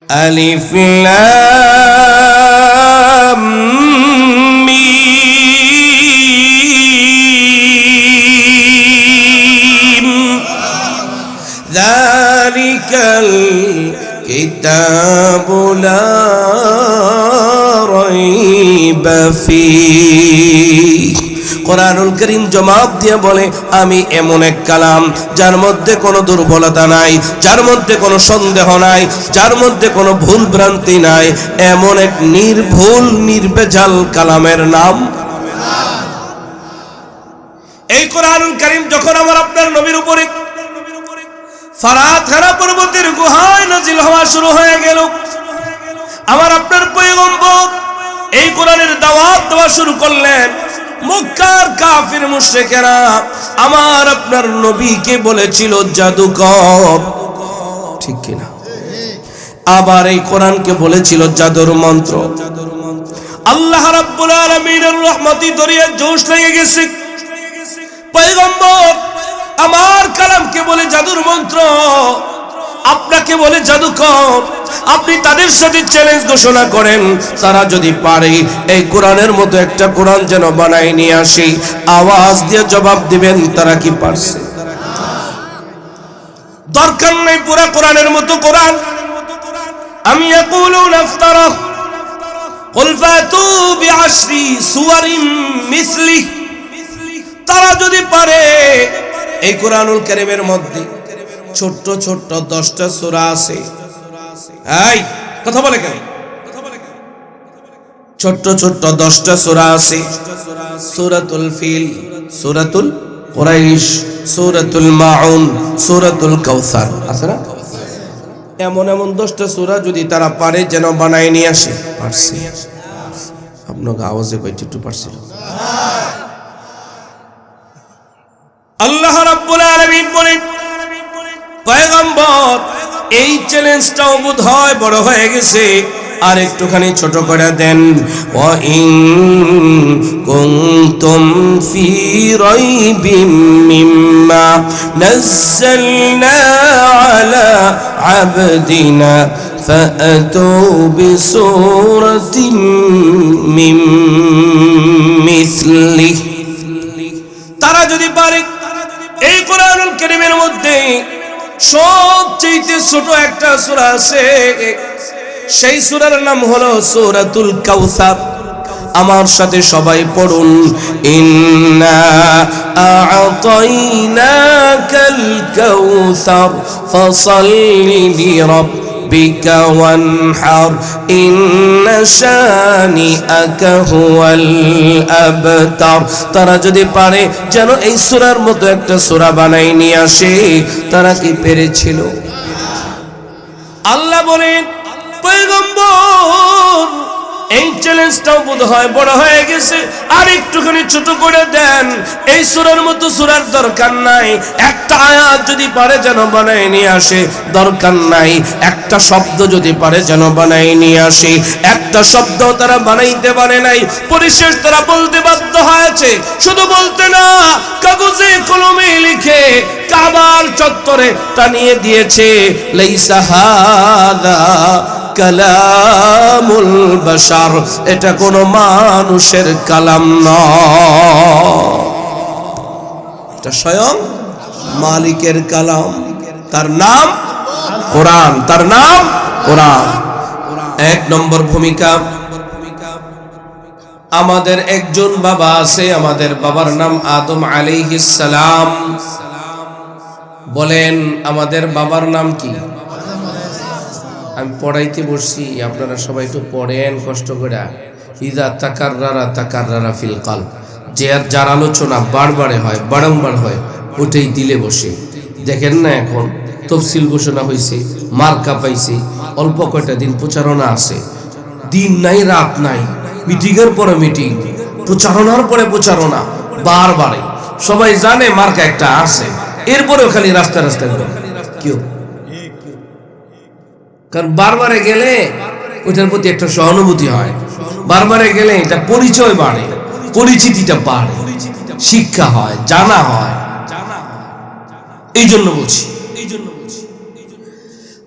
আলিফ লাম মিম যালিকাল কিতাবু লা রাইবা ফীহ। কোরআনুল কারীম জবাব দিয়ে বলে, আমি এমন এক কালাম যার মধ্যে কোনো দুর্বলতা নাই, যার মধ্যে কোনো সন্দেহ নাই, যার মধ্যে কোনো ভুল ভ্রান্তি নাই, এমন এক নির্ভুল নির্ভেজাল কালামের নাম। এই কোরআনুল কারীম যখন আমার আপনার নবীর উপরে ফারাত হেরা পর্বতের গুহায় নাজিল হওয়া শুরু হয়ে গেল, আমার আপনার পয়গম্বর এই কোরআনের দাওয়াত দেওয়া শুরু করলেন। মক্কার কাফির মুশরিকেরা আমার আপনার নবীকে বলেছিল জাদুকর, ঠিক কিনা? আবার এই কোরআনকে বলেছিল জাদুর মন্ত্র। আল্লাহ রাব্বুল আলামিনের রহমতি দরিয়া জোশ লেগে গেছে। পয়গম্বর আমার কালামকে বলে জাদুর মন্ত্র, আপনাকে বলে জাদুকর। আপনি তাদের সাথে চ্যালেঞ্জ ঘোষণা করেন, তারা যদি পারে এই কোরআনের মতো একটা কোরআন যেন বানায় নিয়ে আসে। আওয়াজ দিয়ে জবাব দিবেন তারা কি পারছে? দরকার নেই পুরা কোরআনের মতো কোরআন। আমি ইয়াকুলুন ইফতারা কুল ফাতু বিআশরি সুওয়ারিন মিসলি। তারা যদি পারে এই কোরআনুল কারীমের মধ্যে ছোট্ট ছোট্ট 10টা সূরা আছে। এই কথা বলে কেন? ছোট্ট ছোট্ট 10টা সূরা আছে। সূরাতুল ফিল, সূরাতুল কুরাইশ, সূরাতুল মাউন, সূরাতুল কাউসার আছে না? এমন এমন 10টা সূরা যদি তারা পারে যেন বানায় নিয়ে আসে। পারছে? আপনাকে আওয়াজে কইতে একটু পারছিল? আল্লাহ রাব্বুল আলামিন বলেন, পয়গম্বর এই চ্যালেঞ্জটাও বোধহয় বড় হয়ে গেছে, আর একটুখানি ছোট করে দেন। ওয়া ইন কুনতুম ফি রাইবিম মিম্মা নাযালনা আলা আবদিনা ফাআতু বিসূরাতিন মিন মিসলিহি। তারা যদি পারে এই কোরআনুল কারীমের মধ্যে সবচেয়ে ছোট একটা সূরা আছে, সেই সূরার নাম হলো সূরাতুল কাউসার। আমার সাথে সবাই পড়ুন, ইন্না আ'তাইনাকাল কাউসার ফাসাল্লি লিরাব্বিকা ওয়ানহার ইন্না শানিআকা হুয়াল আবতার। তারা যদি পারে যেন এই সূরার মতো একটা সূরা বানাই নিয়ে আসে। তারা কি পেরেছিল? আল্লাহ বলেন, পয়গম্বর এই চ্যালেঞ্জটাও বোধহয় বড় হয়ে গেছে, আর একটুখানি ছোট করে দেন। এই সূরার মতো সূরার দরকার নাই, একটা আয়াত যদি পারে যেন বানায় নিয়ে আসে। দরকার নাই একটা শব্দ যদি পারে যেন বানায় নিয়ে আসে। একটা শব্দ তারা বানাইতে পারে নাই, পরিশেষ তারা বলতে বাধ্য হয়েছে। শুধু বলতে না, কাগজে কলমে লিখে কাবার চত্বরে টানিয়ে দিয়েছে, লাইসা হাদা কালামুল বাশার, এটা কোনো মানুষের কালাম নয়, এটা স্বয়ং মালিকের কালাম। তার নাম কোরআন, তার নাম কোরআন। এক নম্বর ভূমিকা, আমাদের একজন বাবা আছে, আমাদের বাবার নাম আদম আলাইহিস সালাম। বলেন আমাদের বাবার নাম কি? আমি পড়াইতে বসছি, আপনারা সবাই একটু পড়েন কষ্ট করে। ইযা তাকাররারা ফিল কলব, যার আলোচনা বারবারে হয়, বারংবার হয়, ওটাই দিলে বসে। দেখেন না এখন তফসিল ঘোষণা হয়েছে, মার্কা পাইছে, অল্প কয়টা দিন প্রচারণা আছে, দিন নাই রাত নাই, মিটিংয়ের পরে মিটিং, প্রচারণার পরে প্রচারণা, বারবারে সবাই জানে মার্কা একটা আছে, এরপরেও খালি রাস্তা রাস্তায় কেউ, কারণ বারবারে গেলে ওইটার প্রতি একটা সহানুভূতি হয়, বারবারে গেলে এটা পরিচয় বাড়ে, পরিচিতিটা বাড়ে, শিক্ষা হয়, জানা হয়। এই জন্য বলছি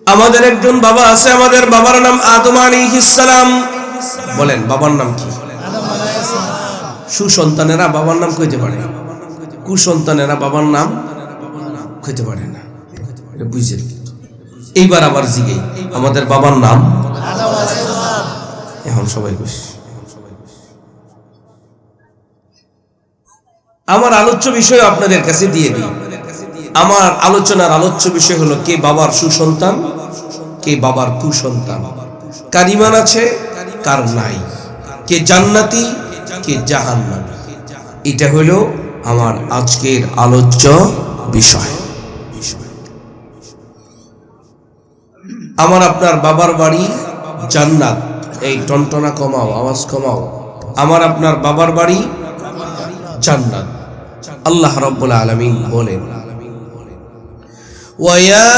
আমাদের একজন বাবা আছে, আমাদের বাবার নাম আদম আলাইহিস সালাম। বলেন বাবার নাম কি? সুসন্তানেরা বাবার নাম কইতে পারে, কুসন্তানেরা বাবার নাম কইতে পারে না। এটা বুঝেন। এইবার আবার জিগে আমাদের বাবার নাম এখন সবাই খুশি। আমার আলোচ্য বিষয় আপনাদের কাছে দিয়ে দিই। আমার আলোচনার আলোচ্য বিষয় হলো কে বাবার সুসন্তান, কে বাবার কুসন্তান, কার ঈমান আছে কার নাই, কে জান্নাতি কে জাহান্নামী। এটা হলো আমার আজকের আলোচ্য বিষয়। আমার আপনার বাবার বাড়ি জান্নাত। এই টনটনা কমাও, আওয়াজ কমাও। আমার আপনার বাবার বাড়ি জান্নাত। আল্লাহ রাব্বুল আলামিন বলেন, وَيَا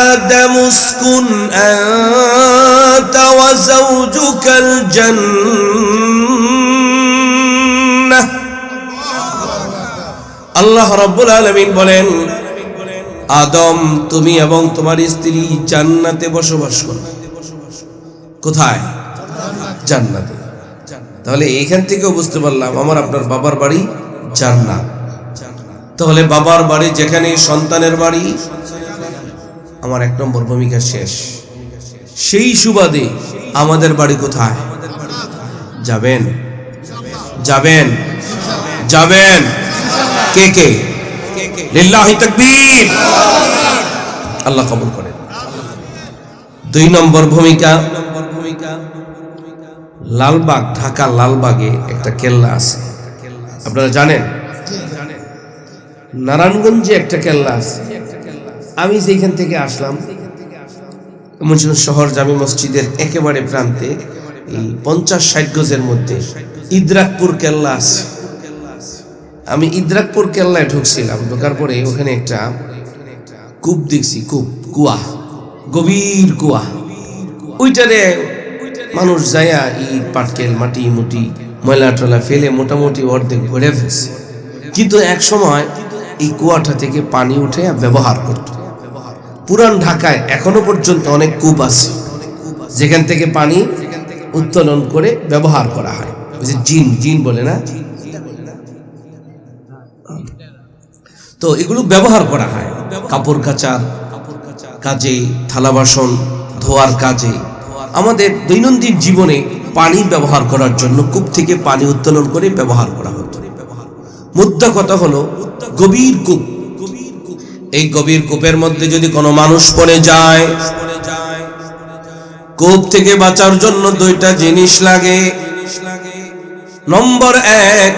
آدَمُ اسْكُنْ أَنْتَ وَزَوْجُكَ الْجَنَّةَ। আল্লাহ রাব্বুল আলামিন বলেন, আদম তুমি এবং তোমার স্ত্রী জান্নাতে বসবাস করো। কোথায়? জান্নাতে। তাহলে এখান থেকেও বুঝতে পারলাম আমার আপনার বাবার বাড়ি জান্নাত। তাহলে বাবার বাড়ি যেখানে সন্তানের বাড়ি, আমার এক নম্বর ভূমিকা শেষ। সেই সুবাদে আমাদের বাড়ি কোথায়? যাবেন যাবেন যাবেন কে কে? লিল্লাহি তাকবীর। আল্লাহ কবুল করেন। দুই নম্বর ভূমিকা, লালবাগ, ঢাকা লালবাগে একটা কেল্লা আছে, আপনারা জানেন? নারায়ণগঞ্জে একটা কেল্লা আছে। আমি যেখান থেকে আসলাম ময়মনসিংহ শহর জামি মসজিদের একেবারে প্রান্তে এই 50-60 গজের মধ্যে ইদ্রাকপুর কেল্লা আছে। আমি ইদ্রাকপুর কেল্লায় ঢুকছিলাম, ঢোকার পরে ওখানে একটা কূপ দেখছি, কূপ, কুয়া, গভীর কুয়া। ওইটারে মানুষ যায়া ইট পাটকেল মাটি মুটি ময়লা টলা ফেলে মোটামুটি অর্ধেক ভরে ফেলছে। কিন্তু এক সময় এই কুয়াটা থেকে পানি উঠে ব্যবহার করত। পুরান ঢাকায় এখনো পর্যন্ত অনেক কূপ আছে যেখান থেকে পানি উত্তোলন করে ব্যবহার করা হয়। ওই যে জিন জিন বলে না, তো এগুলো ব্যবহার করা হয় কাপড় কাচার কাজে, থালা বাসন ধোয়ার কাজে। আমাদের দৈনন্দিন জীবনে পানি ব্যবহার করার জন্য কূপ থেকে পানি উত্তোলন করে ব্যবহার করা হতো। মুদ্রা কথা হলো গভীর কূপ। এই গভীর কূপের মধ্যে যদি কোনো মানুষ পড়ে যায়, কূপ থেকে বাঁচার জন্য দুইটা জিনিস লাগে। নম্বর এক,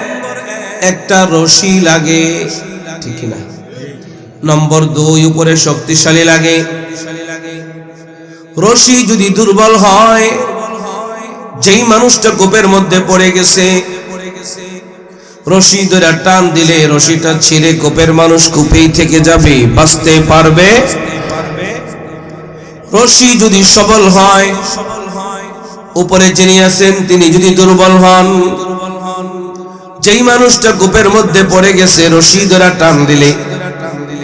একটা রশি লাগে, ঠিক না? নম্বর দুই, উপরে শক্তিশালী লাগে। রশি যদি দুর্বল হয়, যেই মানুষটা কূপের মধ্যে পড়ে গেছে, রশি ধরে টান দিলে রশিটা ছিঁড়ে কূপের মানুষ কূপেই থেকে যাবে, বাঁচতে পারবে। রশি যদি সবল হয়, উপরে যিনি আছেন তিনি যদি দুর্বল হন, যেই মানুষটা কূপের মধ্যে পড়ে গেছে রশি ধরে টান দিলে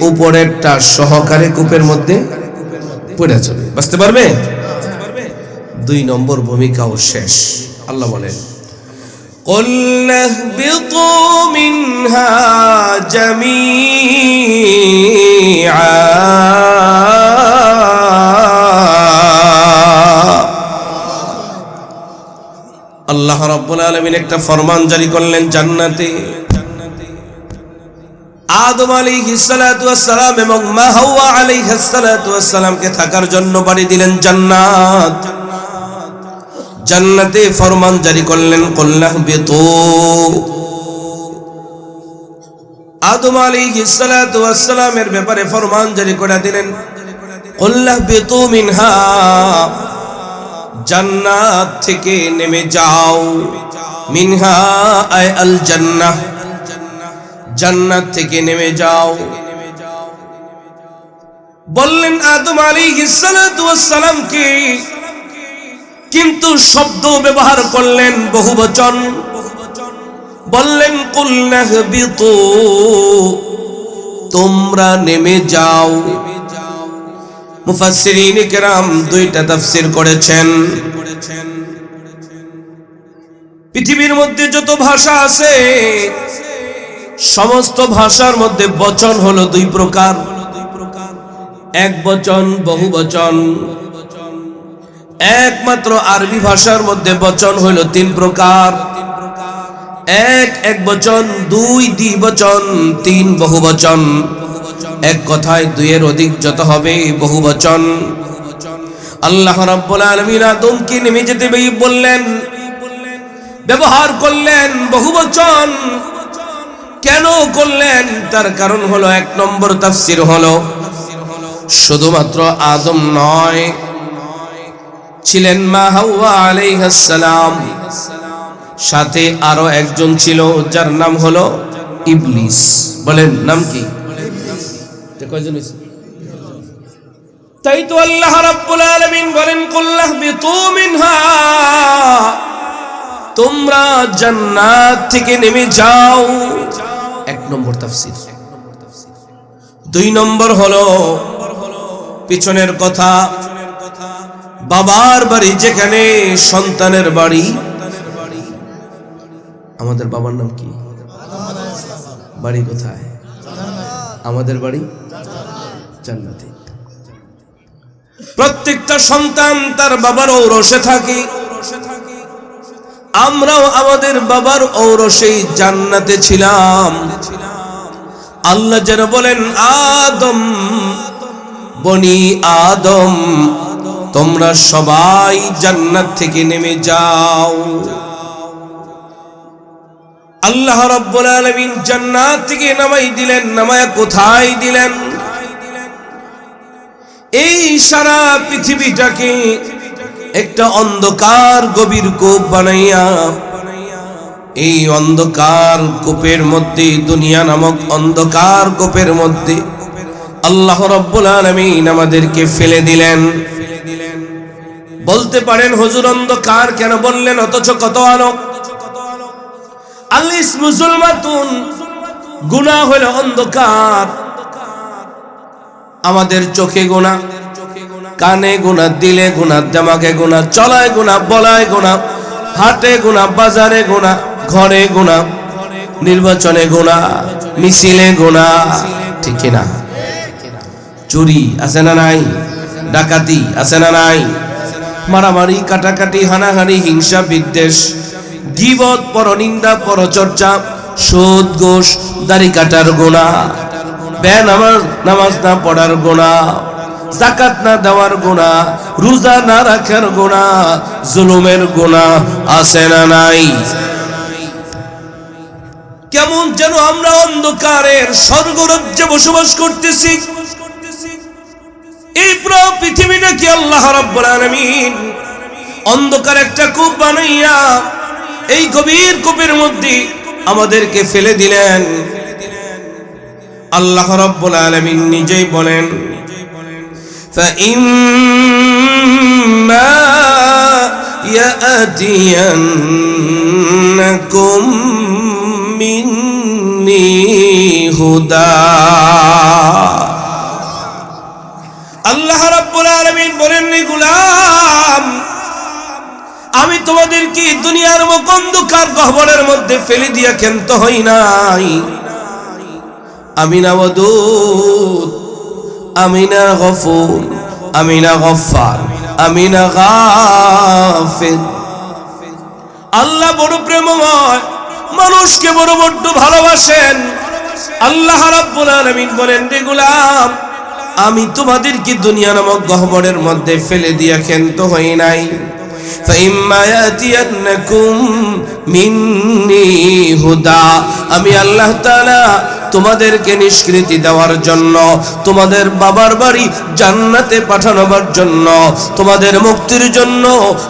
উপরেরটা সহকারে কূপের মধ্যে পড়ে যাবে, বাঁচতে পারবে। দুই নম্বর ভূমিকাও শেষ। আল্লাহ বলেন, قُلْنَا اهْبِطُوا مِنْهَا جَمِيعًا আল্লাহ রাব্বুল আলামিন একটা ফরমান জারি করলেন জান্নাতে। আদম আলাইহিস সালাতু ওয়াস সালাম এবং মা হাওয়া আলাইহিস সালাতু ওয়াস সালামকে থাকার জন্য বাড়ি দিলেন জান্নাত। জান্নাতে ফরমান জারি করলেন, কুল্লাহ বিতু। আদম আলাইহিস সালাতু ওয়াস সালামের ব্যাপারে ফরমান জারি করে দিলেন, কুল্লাহ বিতু মিনহা, জান্নাত থেকে নেমে যাও। মিনহা আয় আল জান্নাহ, জান্নাত থেকে নেমে যাও। বললেন আদম আলাইহিস সালাতু ওয়াস সালামকে, কিন্তু শব্দ ব্যবহার করলেন বহুবচন। বললেন কুল্না হবিতু, তোমরা নেমে যাও। মুফাসসিরিন কেরাম দুইটা তাফসীর করেছেন। পৃথিবীর মধ্যে যত ভাষা আছে সমস্ত ভাষার মধ্যে বচন হলো দুই প্রকার, এক বচন, বহু বচন। একমাত্র আরবি ভাষার মধ্যে বচন হলো তিন প্রকার, এক বচন, দুই দ্বিবচন, তিন বহু বচন। এক কথায় দুইয়ের অধিক যত হবে বহু বচন। আল্লাহ রাব্বুল আলামিন আদমকে নেমে যেতে বললেন, ব্যবহার করলেন বহু বচন। কেন করলেন? তার কারণ হলো, এক নম্বর তাফসীর হলো শুধুমাত্র আদম নয়, ছিলেন মা হাওয়া আলাইহিস সালাম, সাথে আরো একজন ছিল যার নাম হলো ইবলিস। বলেন নাম কি? কয়জন হইছে? তাই তো আল্লাহ রাব্বুল আলামিন বলেন, কুল্লাহ বিতু মিনহা, তোমরা জান্নাত থেকে নেমে যাও। এক নম্বর তাফসীর। দুই নম্বর হলো পিছনের কথা, বাবার বাড়ি যেখানে সন্তানের বাড়ি। আমাদের বাবার নাম কি? বাড়ি কোথায়? আমাদের বাড়ি জান্নাতে। প্রত্যেকটা সন্তান তার বাবার ঔরসে থাকে। আমরাও আমাদের বাবার ঔরসেই জান্নাতে ছিলাম। আল্লাহ যেন বলেন, আদম, বনি আদম, তোমরা সবাই জান্নাত থেকে নেমে যাও। আল্লাহ রাব্বুল আলামিন জান্নাত থেকে নামাই দিলেন। নামায়া কোথায় দিলেন? এই সারা পৃথিবীটাকে একটা অন্ধকার গভীর কূপ বানাইয়া, এই অন্ধকার কূপের মধ্যে, দুনিয়া নামক অন্ধকার কূপের মধ্যে আল্লাহ রাব্বুল আলামিন আমাদেরকে ফেলে দিলেন। বলতে পারেন, হুজুর অন্ধকার কেন বললেন, অথচ কত আলো। আলিস মুসলমাতুন, গুনাহ হলো অন্ধকার। আমাদের চোখে গুনাহ, কানে গুনাহ, দিলে গুনাহ, দিমাগে গুনাহ, চলায় গুনাহ, বলায় গুনাহ, হাটে গুনাহ, বাজারে গুনাহ, ঘরে গুনাহ, নির্বাচনে গুনাহ, মিছিলে গুনাহ। ঠিক না? চুরি আছে না নাই? ডাকাতি আছে না নাই? মারামারি, কাটাকাটি, হানাহানি, হিংসা, বিদ্বেষ, গীবত, পরনিন্দা, পরচর্চা, সুদ, ঘুষ, দাড়ি কাটার গুনাহ, নামাজ না পড়ার গুনাহ, যাকাত না দেওয়ার গুনাহ, রোজা না রাখার গুনাহ, জুলুমের গুনাহ আছে না নাই? কেমন যেন আমরা অন্ধকারের স্বর্গরাজ্যে বসবাস করতেছি। এই পুরো পৃথিবীটা কি আল্লাহ রাব্বুল আলামিন অন্ধকার একটা কূপ বানাইয়া এই গভীর কূপের মধ্যে আমাদেরকে ফেলে দিলেন। আল্লাহ রাব্বুল আলামিন নিজেই বলেন, فَإِمَّا يَأْتِيَنَّكُم مِّنِّي هُدًى। আল্লাহ রাব্বুল আলামিন বলেন, গোলাম, আমি তোমাদেরকে দুনিয়ার অন্ধকার গহ্বরের মধ্যে ফেলে দিয়া ক্ষান্ত হই নাই। আমি না ওয়াদুদ, আমি না গফুর, আমি না গফফার, আমি না গাফির। আল্লাহ বড় প্রেমময়, মানুষকে বড় বড় ভালোবাসেন। আল্লাহ রাব্বুল আলামিন বলেন, রে গোলাম, আমি তোমাদেরকে দুনিয়া নামক গহ্বরের মধ্যে ফেলে দিয়া ক্ষান্ত হই নাই। فَإِمَّا يَأْتِيَنَّكُم مِّنِّي هُدًى, আমি আল্লাহ তাআলা তোমাদেরকে নিষ্কৃতি দেওয়ার জন্য, তোমাদের বাবার বাড়ি জান্নাতে পাঠানোর জন্য, তোমাদের মুক্তির জন্য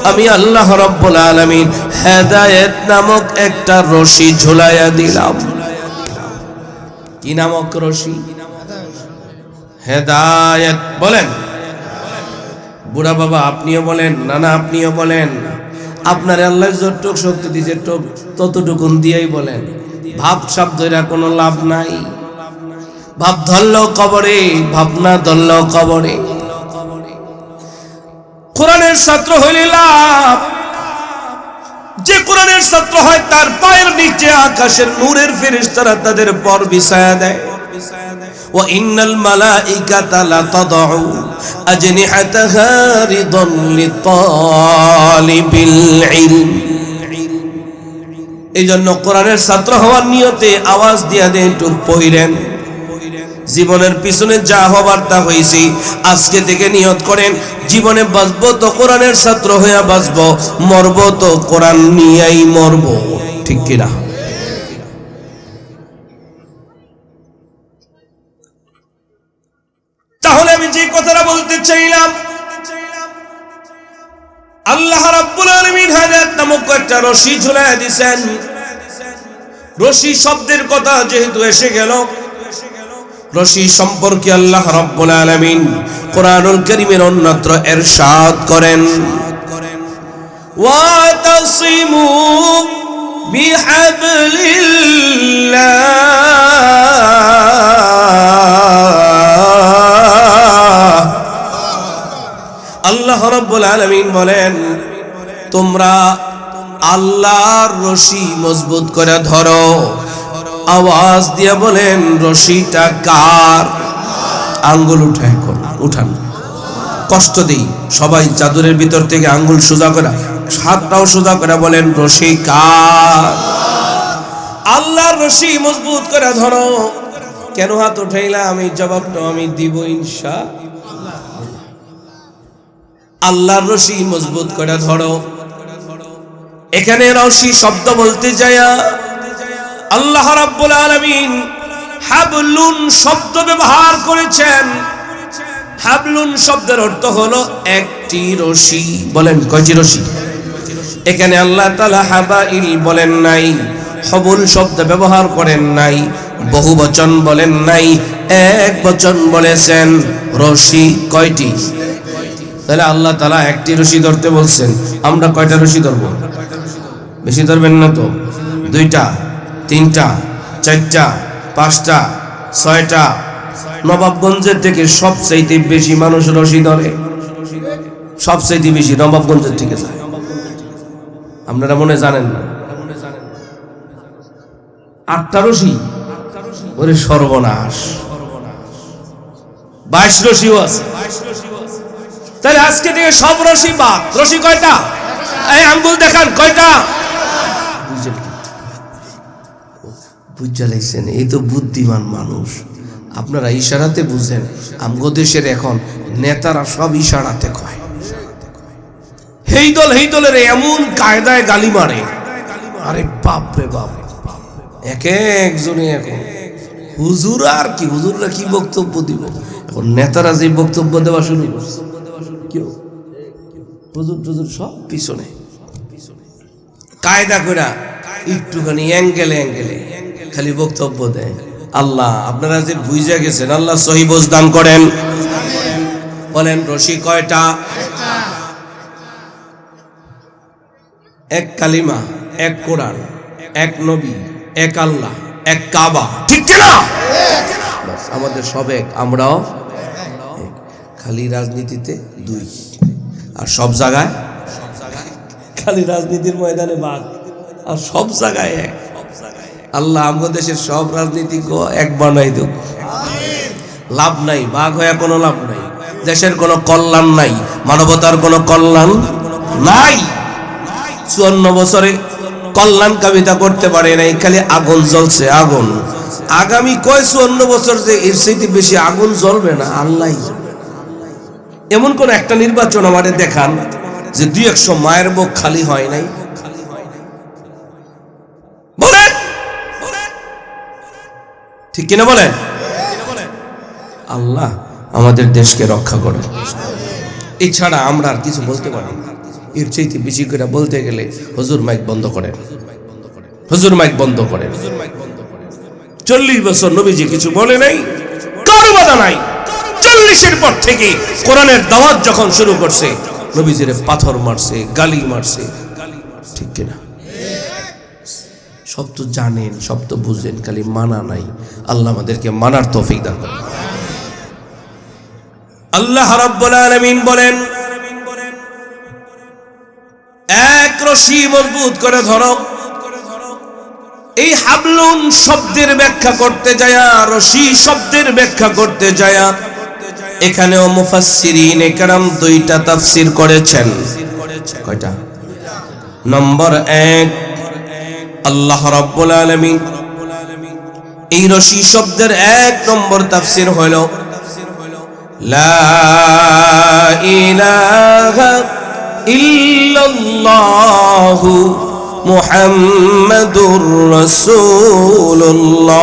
আমি আল্লাহ রাব্বুল আলামিন হেদায়েত নামক একটা রশি ঝুলাইয়া দিলাম। কি নামক রশি? হেদায়েত। বলেন বুড়া বাবা, আপনিও বলেন, নানা আপনিও বলেন। আপনার আল্লাহ যতটুক শক্তি দিয়েছে ততটুকুন দিয়েই বলেন। ভাব সাপ ধইরা কোনো লাভ নাই। ভাব ধরলেও কবরে, ভাবনা ধরলেও কবরে। ছাত্র হইলে লাভ। যে কোরআনের ছাত্র হয় তার পায়ের নিচে আকাশের নূরের ফেরেশতারা তাদের পর বিছায়া দেয়। ওয়া ইন্নাল মালাইকাতা লাতাদউ আজনিহাতাহা রিদান লিতালিবিল ইলম। এইজন্য কোরআনের ছাত্র হওয়ার নিয়তে আওয়াজ দিয়া দেন, একটু পড়েন। জীবনের পিছনে যা হবার তা হয়েছি, আজকে থেকে নিয়ত করেন জীবনে বাঁচবো তো কোরআনের ছাত্র হইয়া বাঁচবো, মরবো তো কোরআন নিয়েই মরবো। ঠিক কিনা? তাহলে আমি যে কথাটা বলতে চাইলাম, আল্লাহ রাব্বুল আলামিন হায়াত নামক একটা রশি ঝুলাইয়া দিয়েছেন। রশি শব্দের কথা যেহেতু এসে গেল, রশি সম্পর্কে আল্লাহ রাব্বুল আলামিন কোরআনুল কারীমের অন্যত্র ইরশাদ করেন, ওয়াতাসিমু বিহাবলিল্লাহ। আল্লাহ রাব্বুল আলামিন বলেন, তোমরা আল্লাহর রশি মজবুত করে ধরো। আওয়াজ দিয়ে বলেন, রশিটা কার? আঙ্গুল উঠায় কোন উঠান, কষ্ট দেই সবাই, চাদরের ভিতর থেকে আঙ্গুল সোজা করে, হাতটাও সোজা করে বলেন, রশি কার? আল্লাহর রশি মজবুত করে ধরো। কেন হাত উঠাইলা? আমি জবাবটা আমি দিব ইনশাআল্লাহ। আল্লাহর রশি মজবুত করে ধরো। এখানে রশি শব্দ বলতে যায়া আল্লাহ রাব্বুল আলামিন হাবলুন শব্দ ব্যবহার করেছেন। হাবলুন শব্দের অর্থ হলো একটি রশি। বলেন কয়টি রশি? এখানে আল্লাহ তাআলা হাবাইল বলেন নাই, হবুল শব্দ ব্যবহার করেন নাই, বহু বচন বলেন নাই, এক বচন বলেছেন। রশি কয়টি? তাহলে আল্লাহ তাআলা একটি রশি ধরতে বলছেন, আমরা কয়টা রশি ধরবো? বেশি ধরবেন না তো? দুইটা, তিনটা, চারটা, পাঁচটা, ছয়টা। নবাবগঞ্জের থেকে সবচাইতে বেশি মানুষ রশি ধরে, সবচাইতে বেশি নবাবগঞ্জের থেকে যায়। আপনারা মনে জানেন না? 8টা রশি, ওরে সর্বনাশ। 22 রশিও আছে। তাহলে আজকে থেকে সব রশি বাদ। রশি কয়টা? এই আঙ্গুল দেখান, কয়টা? বুঝা লাগছেন? এই তো বুদ্ধিমান মানুষ। আপনারা ইশারাতে বুঝেন। আমগো দেশের এখন নেতারা সব ইশারাতে কয়। এই দল এই দলের এমন কায়দায় গালি মারে, আরে বাপ রে বাপ। এক একজনে এখন হুজুর আর কি, হুজুররা কি বক্তব্য দিব? এখন নেতারা যে বক্তব্য দেওয়া শুরু করছে, কেউ হুজুর টুজুর সব পিছনে কায়দা করে একটুখানি অ্যাঙ্গেলে অ্যাঙ্গেলে খালি বক্তব্য দেয়। আল্লাহ আপনারা যে বুঝে গেছেন, আল্লাহ সহি বোঝ দান করেন। বলেন রশি কয়টা? এক কালিমা, এক কোরআন, এক নবী, এক আল্লাহ, এক কাবা। ঠিক কিনা? আমাদের সব এক, আমরাও এক। খালি রাজনীতিতে দুই, আর সব জায়গায় খালি রাজনীতির ময়দানে বাঘ, আর সব জায়গায় এক। আল্লাহ আমাদের দেশের সব রাজনীতি এক বানাই দেব। লাভ নাই, বাঘ হয়ে কোনো লাভ নাই। দেশের কোনো কল্যাণ নাই, মানবতার কোনো কল্যাণ নাই। 54 বছরে কল্যাণ কামিতা করতে পারে নাই, খালি আগুন জ্বলছে আগুন। আগামী 54 বছর যে এর চাইতে বেশি আগুন জ্বলবে না, আল্লাহ। এমন কোন একটা নির্বাচন আমাদের দেখান যে 2-100 মায়ের মুখ খালি হয় নাই। বলেন ঠিক কিনা? বলেন। আল্লাহ আমাদের দেশকে রক্ষা করে। এছাড়া আমরা আর কিছু বলতে পারি না। এর চাইতে বেশি করে বলতে গেলে হুজুর মাইক বন্ধ করেন, হুজুর মাইক বন্ধ করেন। 40 বছর নবীজি কিছু বলে নাই, কারো বাধা নাই। 40-এর পর থেকে কোরআনের দাওয়াত যখন শুরু করছে, নবীজিরে পাথর মারছে, গালি মারছে। ঠিক কিনা? সব তো জানেন, সব তো বুঝেন, খালি মানা নাই। আল্লাহ আমাদেরকে মানার তৌফিক দান করেন। আল্লাহ রাব্বুল আলামিন বলেন, রশি মজবুত করে ধরো। এই হাবলুন শব্দের ব্যাখ্যা করতে যায়া, রশি শব্দের ব্যাখ্যা করতে যায়া এখানেও মুফাসসিরিনে কেরাম দুইটা তাফসীর করেছেন। কয়টা? নম্বর 1, আল্লাহ রাব্বুল আলামিন এই রশি শব্দের 1 নম্বর তাফসীর হলো লা ইলাহা ইল্লাল্লাহু মুহাম্মাদুর রাসূলুল্লাহ।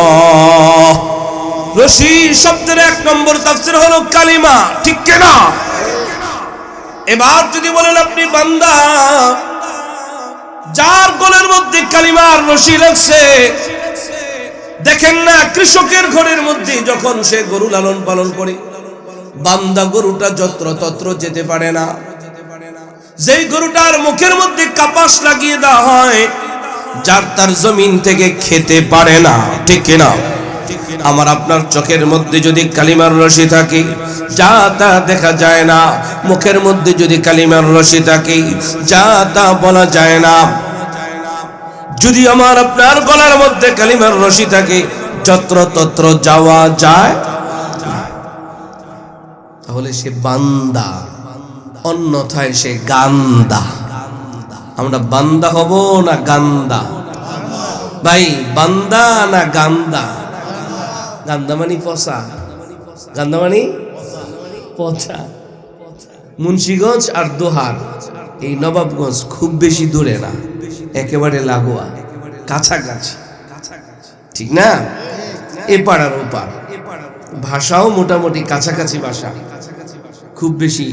রশি শব্দের 1 নম্বর তাফসীর হলো কালিমা, ঠিক কি না? এবার যদি বলেন আপনি বান্দা যার গলার মধ্যে কালিমার রশি লাগছে, দেখেন না কৃষকের ঘরের মধ্যে যখন সে গরু লালন পালন করে, বান্দা গরুটা যত্র তত্র যেতে পারে না। যেই গরুটার মুখের মধ্যে কাপাস লাগিয়ে দেওয়া হয়, যার তার জমিন থেকে খেতে পারে না, ঠিক কিনা? আমার আপনার চোখের মধ্যে যদি কালিমার রশি থাকে, যা তা দেখা যায় না। মুখের মধ্যে যদি কালিমার রশি থাকে, যা তা বলা যায় না। যদি আমার আপনার গলার মধ্যে কালিমার রশি থাকে, যত্র তত্র যাওয়া যায়, তাহলে সে বান্দা, অন্যথায় সে গান্দা। আমরা বান্দা হব না গান্দা? ভাই, বান্দা না গান্দা? গান্দা মানে পচা, গান্দা মানে পচা। মুন্সিগঞ্জ আর দোহার, এই নবাবগঞ্জ খুব বেশি দূরে না, একেবারে লাগোয়া, কাছাকাছি, ঠিক না? এপার আর ওপার, ভাষাও মোটামুটি কাছাকাছি ভাষা, খুব বেশি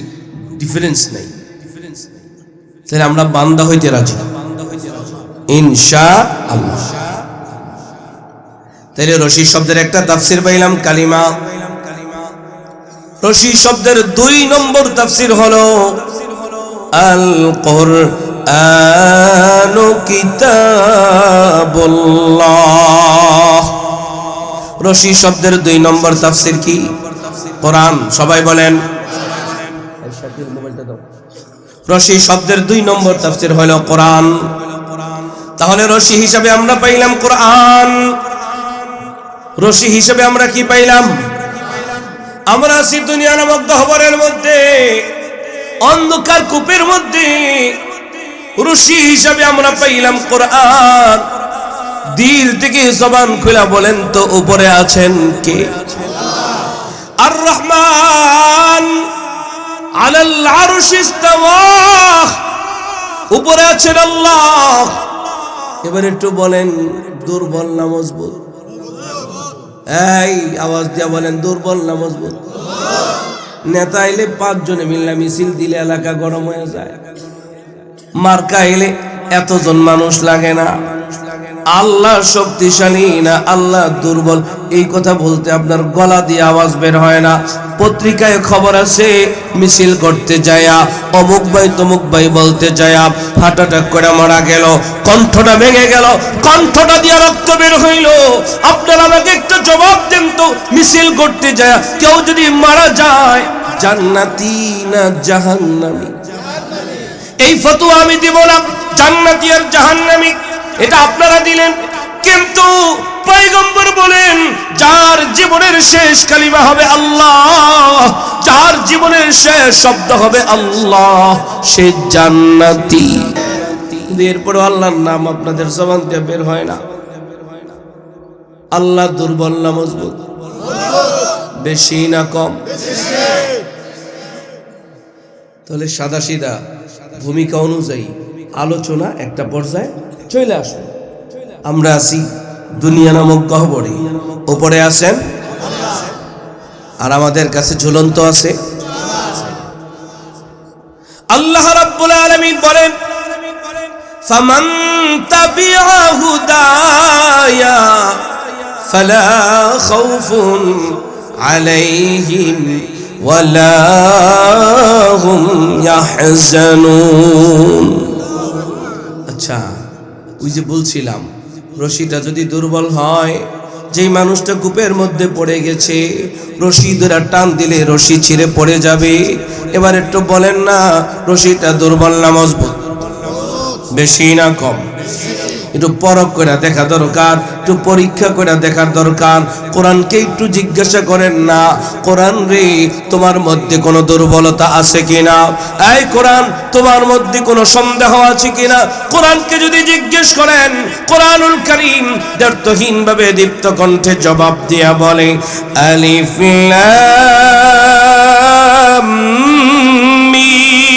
ডিফারেন্স নেই। তাহলে আমরা বান্দা হইতে রাজি ইনশাআল্লাহ। তাহলে রশি শব্দের একটা তাফসীর পাইলাম কালিমা। রশি শব্দের 2 নম্বর তাফসীর হলো আল কুরআনু কিতাবুল্লাহ। রশি শব্দের 2 নম্বর তাফসীর কি? কোরআন। সবাই বলেন। রশি শব্দের 2 নম্বর তাফসীর হলো কোরআন। তাহলে রশি হিসাবে আমরা পাইলাম কোরআন। রশি হিসাবে আমরা কি পাইলাম? আমরা আছি দুনিয়া নামক গহ্বরের মধ্যে, অন্ধকার কূপের মধ্যে। রশি হিসাবে আমরা পাইলাম কোরআন। দিল থেকে জবান খুলে বলেন তো, উপরে আছেন কে? আর রহমান আলাল আরশি ইস্তাওয়া, উপরে আছেন আল্লাহ। এবার একটু বলেন, দুর্বল না মজবুত? এই আওয়াজ দিয়া বলেন, দুর্বল না মজবুত? নেতা এলে 5 জনে মিললে মিছিল দিলে এলাকা গরম হয়ে যায়। মার্কা এলে এতজন মানুষ লাগে না। আল্লাহ শক্তিশালী না আল্লাহ দুর্বল, এই কথা বলতে আপনার গলা দিয়ে আওয়াজ বের হয় না। পত্রিকায় খবর আছে, মিছিল করতে যায়া অমুক ভাই তমুক ভাই বলতে যায়া হার্ট অ্যাটাক করে মারা গেল, কণ্ঠটা ভেঙে গেল, কণ্ঠটা দিয়ে রক্ত বের হইল। আপনারা আমাকে একটু জবাব দেন তো, মিছিল করতে যায়া কেউ যদি মারা যায়, জান্নাতি না জাহান্নামী? এই ফতোয়া আমি দিব না, জান্নাতি আর জাহান্নামী এটা আপনারা দিলেন। কিন্তু পয়গম্বর বলেন, যার জীবনের শেষ কালিমা হবে আল্লাহ, যার জীবনের শেষ শব্দ হবে আল্লাহ, সে জান্নাতি। এরপর আল্লাহর নাম আপনাদের জবান দিয়ে বের হয় না। আল্লাহ দুর্বল না মজবুত? বেশি না কম? তাহলে সাদা সিধা ভূমিকা অনুযায়ী আলোচনা একটা পর্যায়ে চলে আসুন। আমরা আছি দুনিয়া নামক গহ্বরে, উপরে আছেন আর আমাদের কাছে ঝুলন্ত আছে আল্লাহ রাব্বুল আলামিন। বলেন, ফামান তাবিআ হুদায়া ফালা খাউফুন আলাইহিম ওয়ালা হুম ইয়াহজানুন। আচ্ছা, ওই যে বলছিলাম, রশিটা যদি দুর্বল হয়, যেই মানুষটা কূপের মধ্যে পড়ে গেছে, রশি ধরে টান দিলে রশি ছিঁড়ে পড়ে যাবে। এবার একটু বলেন না, রশিটা দুর্বল না মজবুত? বেশি না কম? একটু পরখ করে দেখা দরকার, একটু পরীক্ষা করে দেখার দরকার। কোরআনকে একটু জিজ্ঞাসা করেন না, কোরআন রে তোমার মধ্যে কোনো দুর্বলতা আছে কিনা? এই কোরআন তোমার মধ্যে কোনো সন্দেহ আছে কিনা? কোরআনকে যদি জিজ্ঞেস করেন, কোরআনুল কারীম দ্ব্যর্থহীন ভাবে দীপ্ত কণ্ঠে জবাব দিয়া বলে আলিফ লাম মিম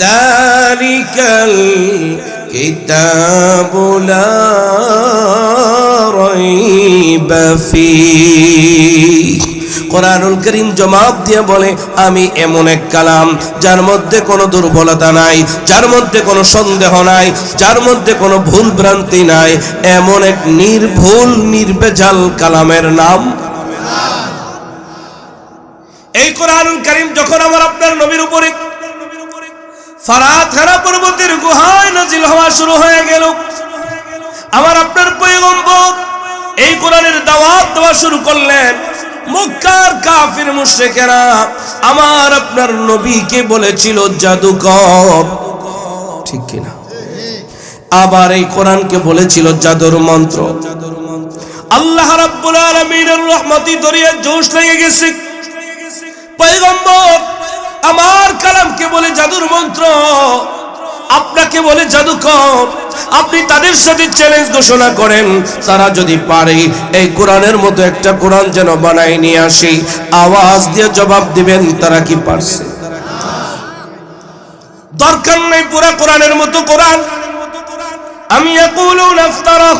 যালিকাল কিতাবু লা রাইবা ফীহি। কোরআনুল কারীম জবাব দিয়ে বলে আমি এমন এক কালাম যার মধ্যে কোনো দুর্বলতা নাই, যার মধ্যে কোনো সন্দেহ নাই, যার মধ্যে কোনো ভুল ভ্রান্তি নাই, এমন এক নির্ভুল নির্ভেজাল কালামের নাম। এই কোরআনুল কারীম যখন আমার আপনার নবীর উপরে ফারাত হেরা পর্বতের গুহায় নাজিল হওয়া শুরু হয়ে গেল, আমার আপনার পয়গম্বর এই কোরআনের দাওয়াত দেওয়া শুরু করলেন। মক্কার কাফির মুশরিকেরা আমার আপনার নবীকে বলেছিল জাদুকর, ঠিক কিনা? আবার এই কোরআনকে বলেছিল জাদুর মন্ত্র। আল্লাহ রাব্বুল আলামিনের রহমতি দরিয়া জোশ লেগে গেছে। পয়গম্বর আমার কালামকে বলে জাদুর মন্ত্র, আপনাকে বলে জাদুকর। আপনি তাদের সাথে চ্যালেঞ্জ ঘোষণা করেন, তারা যদি পারে এই কোরআনের মতো একটা কোরআন যেন বানাই নিয়ে আসি। আওয়াজ দিয়ে জবাব দিবেন তারা কি পারছে? দরকার নেই পুরো কোরআনের মতো কোরআন। আমি ইয়াকুলুন ইফতারা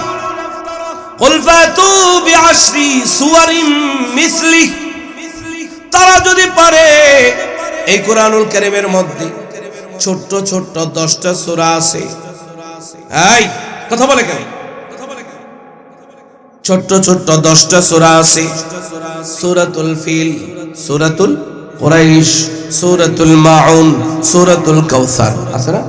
কুল ফাতু বিআশরি সুওয়ারিন মিসলি। তারা যদি পারে এই কোরআনুল কারীমের মধ্যে ছোট্ট ছোট্ট 10টা সূরা আছে। এই কথা বলে কেন? ছোট্ট ছোট্ট 10টা সূরা আছে। সূরাতুল ফিল, সূরাতুল কুরাইশ, সূরাতুল মাউন, সূরাতুল কাউসার আছে না?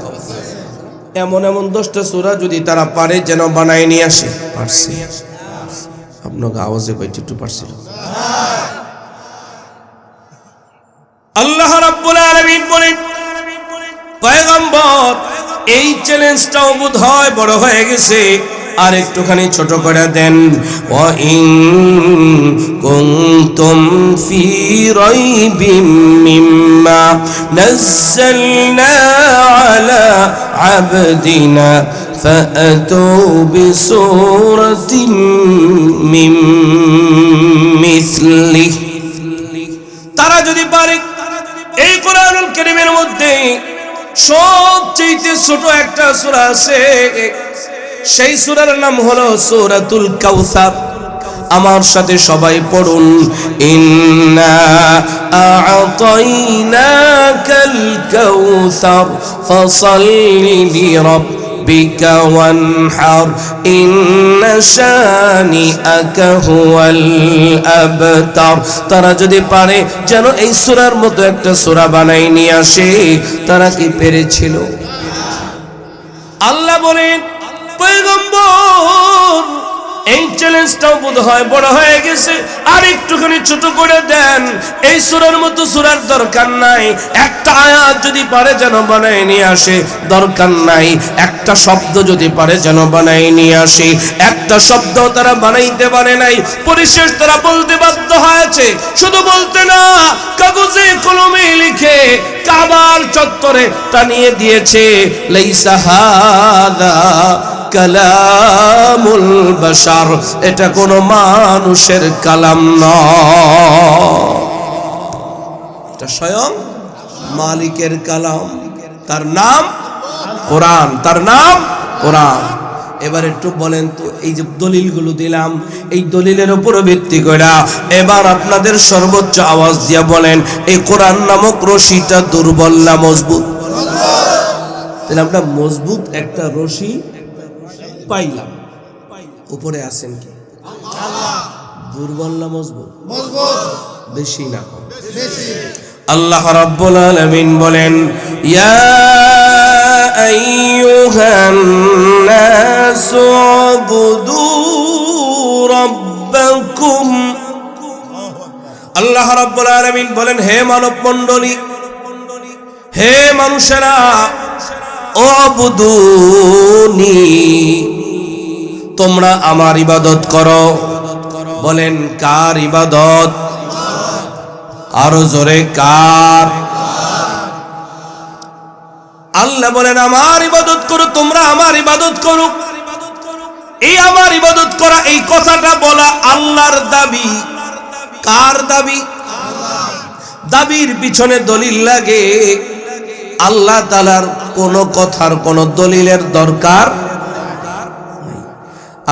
এমন এমন 10টা সূরা যদি তারা পারে যেন বানায় নিয়ে আসে। পারছে? আপনাকে আওয়াজে কইতে একটু পারছিল। আল্লাহ রাব্বুল আলামিন বলেন পয়গম্বর এই চ্যালেঞ্জটাও বোধহয় বড় হয়ে গেছে, আর একটুখানি ছোট করে দেন। ওয়া ইন কুনতুম ফি রাইবিম মিম্মা নাযালনা আলা আবদিনা ফাআতু বিসূরাতিন মিন মিসলিহি। তারা যদি পারে এই কোরআনুল কারীমের মধ্যে সবচেয়ে ছোট একটা সূরা আছে, সেই সূরার নাম হলো সূরাতুল কাউসার। আমার সাথে সবাই পড়ুন, ইন্না আ'তাইনাকাল কাউসার ফাসাল্লি লিরাব্বিকা ওয়ানহার ইন্না শানিআকা হুয়াল আবতার। তারা যদি পারে যেন এই সূরার মতো একটা সূরা বানাই নিয়ে আসে। তারা কি পেরেছিল? আল্লাহ বলেন পয়গম্বর এই চ্যালেঞ্জটাও বোধহয় বড় হয়ে গেছে, আর একটুখানি ছোট করে দেন। এই সূরার মতো সূরার দরকার নাই, একটা আয়াত যদি পারে যেন বানায় নিয়ে আসে। দরকার নাই একটা শব্দ যদি পারে যেন বানায় নিয়ে আসে। একটা শব্দ তারা বানাইতে পারে নাই, পরিশেষ তারা বলতে বাধ্য হয়েছে। শুধু বলতে না, কাগজে কলমে লিখে কাবার চত্বরে টানিয়ে দিয়েছে, লাইসা হাদা কালামুল বাশার, এটা কোনো মানুষের কালাম নয়, এটা স্বয়ং মালিকের কালাম। তার নাম কোরআন, তার নাম কোরআন। এবার একটু বলেন তো, এই যে দলিলগুলো দিলাম, এই দলিলের উপর ভিত্তি করে এবার আপনাদের সর্বোচ্চ আওয়াজ দিয়ে বলেন, এই কোরআন নামক রশিটা দুর্বল না মজবুত? তাহলে আমরা মজবুত একটা রশি পাইলাম, উপরে আছেন কি আল্লাহ? দুর্বল না মজবুত? মজবুত। বেশি না কম? বেশি। আল্লাহ রাব্বুল আলামিন বলেন, ইয়া আইয়ুহান নাসু উবুদু রাব্বাকুম আল্লাহ রাব্বুল আলামিন বলেন, হে মানব মণ্ডলী, হে মানুষেরা, উবুদুনি, তোমরা আমার ইবাদত করো। বলেন কার ইবাদত? আরো জোরে কার? আল্লাহ বলেন আমার ইবাদত করো, তোমরা আমার ইবাদত করো। এই আমার ইবাদত করা, এই কথাটা বলা আল্লাহর দাবি। কার দাবি? দাবির পিছনে দলিল লাগে। আল্লাহ তাআলার কোন কথার কোন দলিলের দরকার।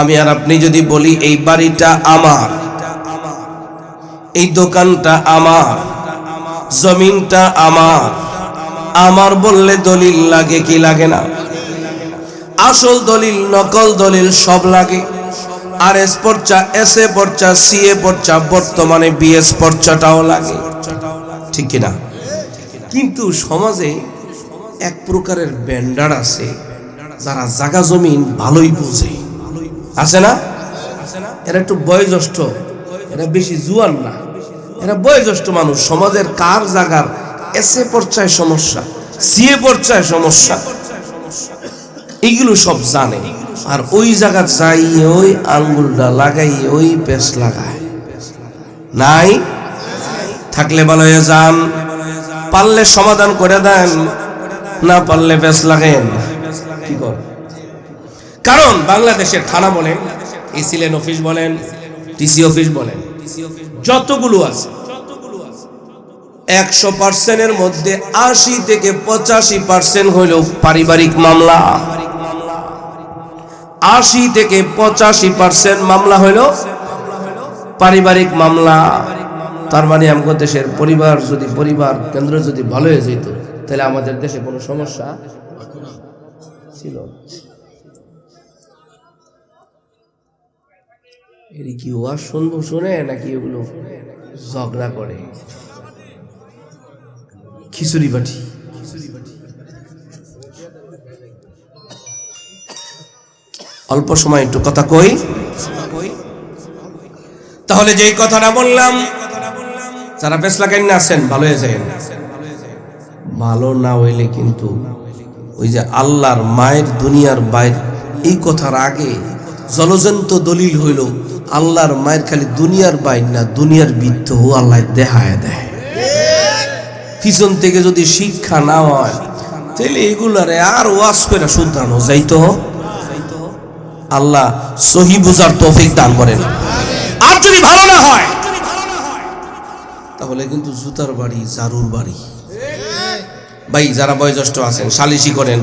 আমি আর আপনি যদি বলি এই বাড়িটা আমার, এই দোকানটা আমার, জমিনটা আমার, আমার বললে দলিল লাগে কি লাগে না? আসল দলিল, নকল দলিল সব লাগে। আর এস পর্চা, এস এ পর্চা, সি এ পর্চা, বর্তমানে বিএস পর্চাটাও লাগে, ঠিক কিনা? কিন্তু সমাজে এক প্রকারের ব্যান্ডার আছে যারা জায়গা জমিন ভালোই বোঝে, আছে না? এরা একটু বয়োজ্যেষ্ঠ, এরা বেশি জুয়ান না, এরা বয়োজ্যেষ্ঠ মানুষ। সমাজের কার জায়গার এস এ পর্চায় সমস্যা, সি এ পর্চায় সমস্যা, এইগুলো সব জানে। আর ওই জায়গা যাই ওই আঙ্গুলটা লাগাই ওই পেশ লাগায়। নাই থাকলে ভালো হয়ে যান, পারলে সমাধান করে দেন, না পারলে পেশ লাগেন। কি কর? কারণ বাংলাদেশের থানা বলেন, এসিলেন অফিস বলেন, টিসি অফিস বলেন, যতগুলো আছে 100% মধ্যে 80 থেকে 85% হইল পারিবারিক মামলা। 80 থেকে 85% মামলা হইল পারিবারিক মামলা। তার মানে আমাদের দেশের পরিবার যদি, পরিবার কেন্দ্র যদি ভালো হয়ে যেত, তাহলে আমাদের দেশে কোনো সমস্যা ছিল। এর কি ওয়াজ শুনবো, শুনে নাকি এগুলো ঝগড়া করে? খিচুড়ি বাটি। অল্প সময় একটু কথা কই। তাহলে যেই কথাটা বললাম, যারা ফেসলা কেন আছেন ভালো হয়ে যায়, ভালো না হইলে কিন্তু ওই যে আল্লাহর মায়ের দুনিয়ার বাইর, এই কথার আগে জলজন্ত দলিল হইল আল্লাহর মায়ের খালি দুনিয়ার বাইর না, দুনিয়ার বৃত্ত ও আল্লাহ দেখায় দেয়। পিছন থেকে যদি শিক্ষা না হয় তাহলে এগুলারে আর ওয়াজ করে শুধরানো যাইতো। আল্লাহ সহি বুঝার তৌফিক দান করেন। আর যদি ভালো না হয় তাহলে কিন্তু জুতার বাড়ি, জারুর বাড়ি। ভাই যারা বয়োজ্যেষ্ঠ আছেন, সালিশি করেন,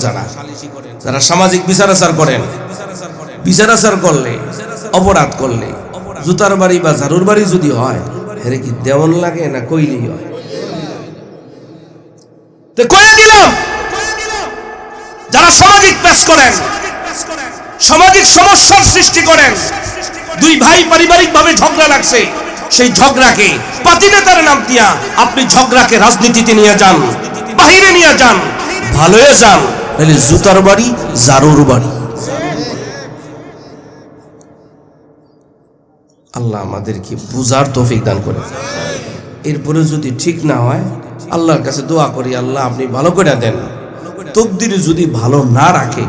যারা সামাজিক বিচার আচার করেন, বিচার আচার করলে, অপরাধ করলে জুতার বাড়ি বা জারুর বাড়ি যদি হয়, হেরে কি দেওয়ান লাগে না কইলেই হয়? কয়ে দিলাম, যারা সামাজিক পেশ করেন, সামাজিক সমস্যার সৃষ্টি করেন, দুই ভাই পারিবারিক ভাবে ঝগড়া লাগছে, সেই ঝগড়াকে পাতি নেতার নাম দিয়া আপনি ঝগড়াকে রাজনীতিতে নিয়ে যান, বাহিরে নিয়ে যান, ভালো হয়ে যান, নাহলে জুতার বাড়ি, জারুর বাড়ি। আল্লাহ আমাদেরকে বুঝার তৌফিক দান করে। এরপরে যদি ঠিক না হয়, আল্লাহর কাছে দোয়া করি, আল্লাহ আপনি ভালো করে দেন। তকদিরে যদি ভালো না রাখে,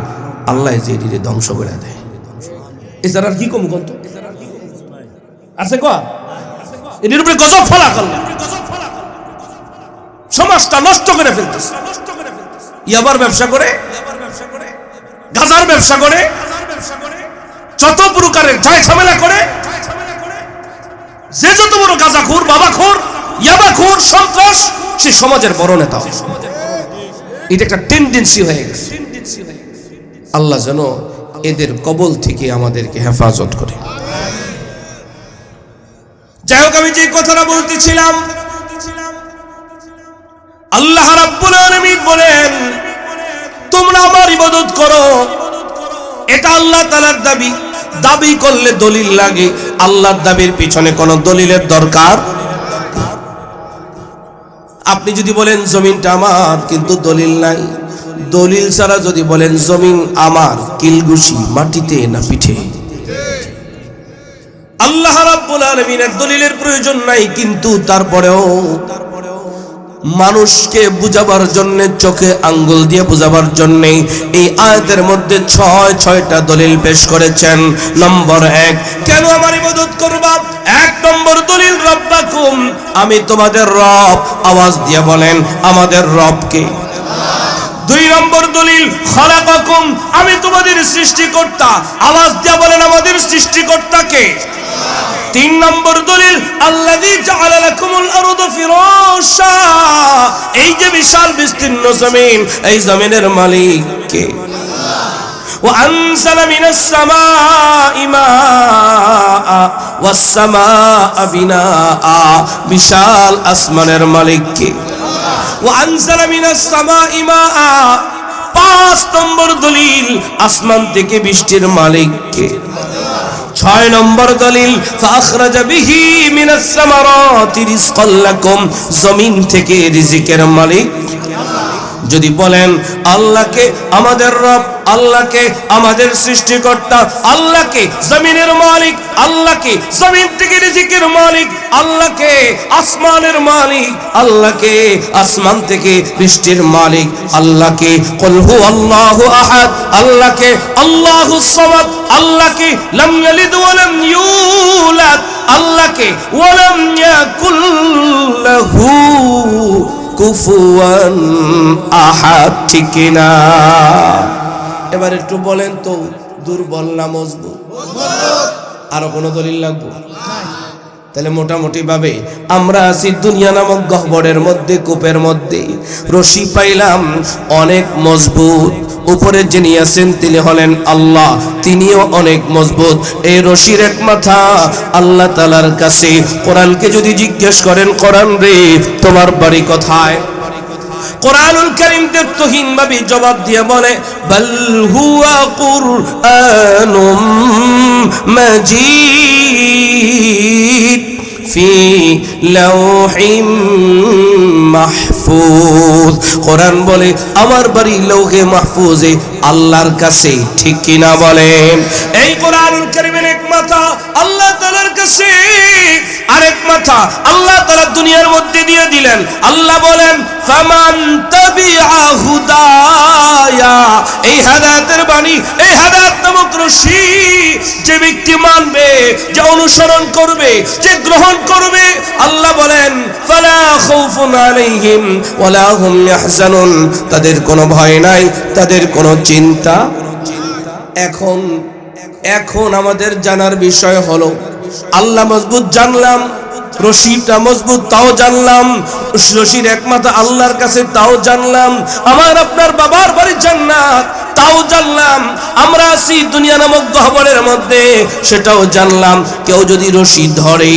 আল্লাহ যে এটিকে ধ্বংস করে দেয়। এছাড়া আর কি কম কত আছে? এটির উপরে গজব ফলা করলাম, সমাজটা নষ্ট করে ফেলতেছে। ইয়াবার ব্যবসা করে, গাজার ব্যবসা করে, যত প্রকারের ঝাই ঝামেলা করে, যে যত বড় গাজাখোর, বাবাখোর, ইয়াবাখোর, সন্ত্রাস, সে সমাজের বড় নেতা। এটা একটা টেন্ডেন্সি হয়ে গেছে। আল্লাহ যেন এদের কবল থেকে আমাদেরকে হেফাজত করে। যাই হোক, আমি যে কথাটা বলতেছিলাম, আল্লাহ রাব্বুল আলামিন বলেন তোমরা আমার ইবাদত করো। এটা আল্লাহ তাআলার দাবি। দাবি করলে দলিল লাগে, আল্লাহর দাবির পিছনে কোনো দলিলের দরকার। আপনি যদি বলেন জমিনটা আমার, কিন্তু দলিল নাই, দলিল ছাড়া যদি বলেন জমিন আমার, কিলগুশি মাটিতে না পিঠে, আল্লাহ রাব্বুল আলামিনের দলিলের প্রয়োজন নাই, কিন্তু তারপরেও মানুষকে বুঝাবার জন্য, চোখে আঙ্গুল দিয়ে বুঝাবার জন্য এই আয়াতের মধ্যে ছয়টা দলিল পেশ করেছেন। নম্বর 1, কেন আমার ইবাদত করবা? 1 নম্বর দলিল, রব্বাকুম, আমি তোমাদের রব। আওয়াজ দিয়ে বলেন, আমাদের রব কে? 2 নম্বর দলিল, খালাকাকুম, আমি তোমাদের সৃষ্টিকর্তা। আওয়াজ দিয়ে বলেন, আমাদের সৃষ্টিকর্তা কে? 3 নম্বর দলিল, আল্লাযী জাআলা লাকুমুল আরদা ফিরাশা, এই যে বিশাল বিস্তীর্ণ জমিন, এই জমিনের মালিক কে? ওয়া আনসালা মিনাস সামাই মাআ ওয়াস সামাআ বিনাআ, বিশাল আসমানের মালিক কে? ওয়া আনসালা মিনাস সামাই মাআ। 5 নম্বর দলিল, আসমান থেকে বৃষ্টির মালিক কে? 6 নম্বর দলিল, ফাখরাজা বিহি মিনাস সামারাতি রিজকাল লাকুম, জমিন থেকে রিজিকের মালিক। যদি বলেন আল্লাহকে আমাদের রব, আল্লাহকে আমাদের সৃষ্টিকর্তা, আল্লাহকে জমিনের মালিক, আল্লাহকে জমিন থেকে রিজিকের মালিক, আল্লাহকে আসমানের মালিক, আল্লাহকে আসমান থেকে বৃষ্টির মালিক, আল্লাহকে কুল হুয়াল্লাহু আহাদ, আল্লাহকে আল্লাহুস সামাদ, আল্লাহকে লাম ইয়ালিদ ওয়া লাম ইউলাদ, আল্লাহকে ওয়া লাম ইয়াকুল লাহু কুফুয়ান আহাদ। ঠিক না? এবার একটু বলেন তো, দুর্বল না মজবুত? আরো কোনো দলিল লাগবে? তাহলে মোটামুটি ভাবে আমরা আছি দুনিয়া নামক গহ্বরের মধ্যে, কূপের মধ্যে। রশি পাইলাম অনেক মজবুত, উপরে যিনি আছেন তিনি হলেন আল্লাহ, তিনিও অনেক মজবুত। এই রশির এক মাথা আল্লাহ তাআলার কাছে। কোরআনকে যদি জিজ্ঞেস করেন, কোরআন রে তোমার বাড়ি কোথায়? কোরআনুল কারীম তৌহিন ভাবে জবাব দিয়ে বলে, বাল হুয়া কুরআনুম মাজিদ ফি লাওহিম মাহফুজ। কোরআন বলে আমার বাড়ি লৌহে মাহফুজে, আল্লাহর কাছে। ঠিক কি না বলেন? এই কোরআনুল কারীমের এক মাথা আল্লাহ তাআলার কাছে, আরেক মাথা আল্লাহ তাআলা দুনিয়ার মধ্যে দিয়ে দিলেন। আল্লাহ বলেন, ফামান তাবিআ হুদায়া, এই হেদায়েতের বাণী, এই হেদায়েত নামক রশি যে ব্যক্তি মানবে, যে অনুসরণ করবে, যে গ্রহণ করবে, আল্লাহ বলেন ফালা খাউফুন আলাইহিম ওয়ালা হুম ইয়াহজানুন, তাদের কোনো ভয় নাই, তাদের কোনো চিন্তা। এখন আমাদের জানার বিষয় হলো, আল্লাহ মজবুত জানলাম, রশিটা মজবুত তাও জানলাম, রশির একমাত্র আল্লাহর কাছে তাও জানলাম, আমার আপনার বাবার বাড়ি জান্নাত তাও জানলাম, আমরা আছি দুনিয়া নামক গহ্বরের মধ্যে সেটাও জানলাম। কেউ যদি রশি ধরে,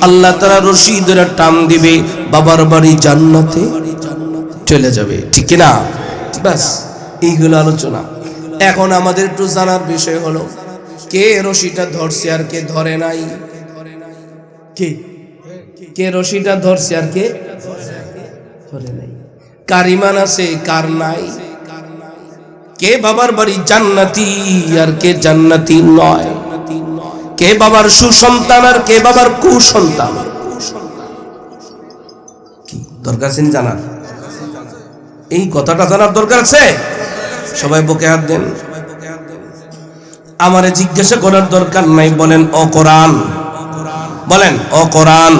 আল্লাহ তাআলা রশি ধরে টান দিবে, বাবার বাড়ি জান্নাতে চলে যাবে। ঠিক কি না? ব্যাস, এইগুলো আলোচনা। এখন আমাদের একটু জানার বিষয় হলো, কে রশিটা ধরছে আর কে ধরে নাই? কে রশিটা ধরছে আর কে ধরে নাই? কার ঈমান আছে, কার নাই? কে বাবার বাড়ি জান্নাতি আর কে জান্নাতি নয়? কে বাবার সুসন্তান আর কে বাবার কুসন্তান? কি দরকার আছে জানার? এই কথাটা জানার দরকার আছে। সবাই বুকে হাত দেন। আমারে জিজ্ঞাসা করার দরকার নাই। বলেন ও কোরআন, বলেন ও কোরআন,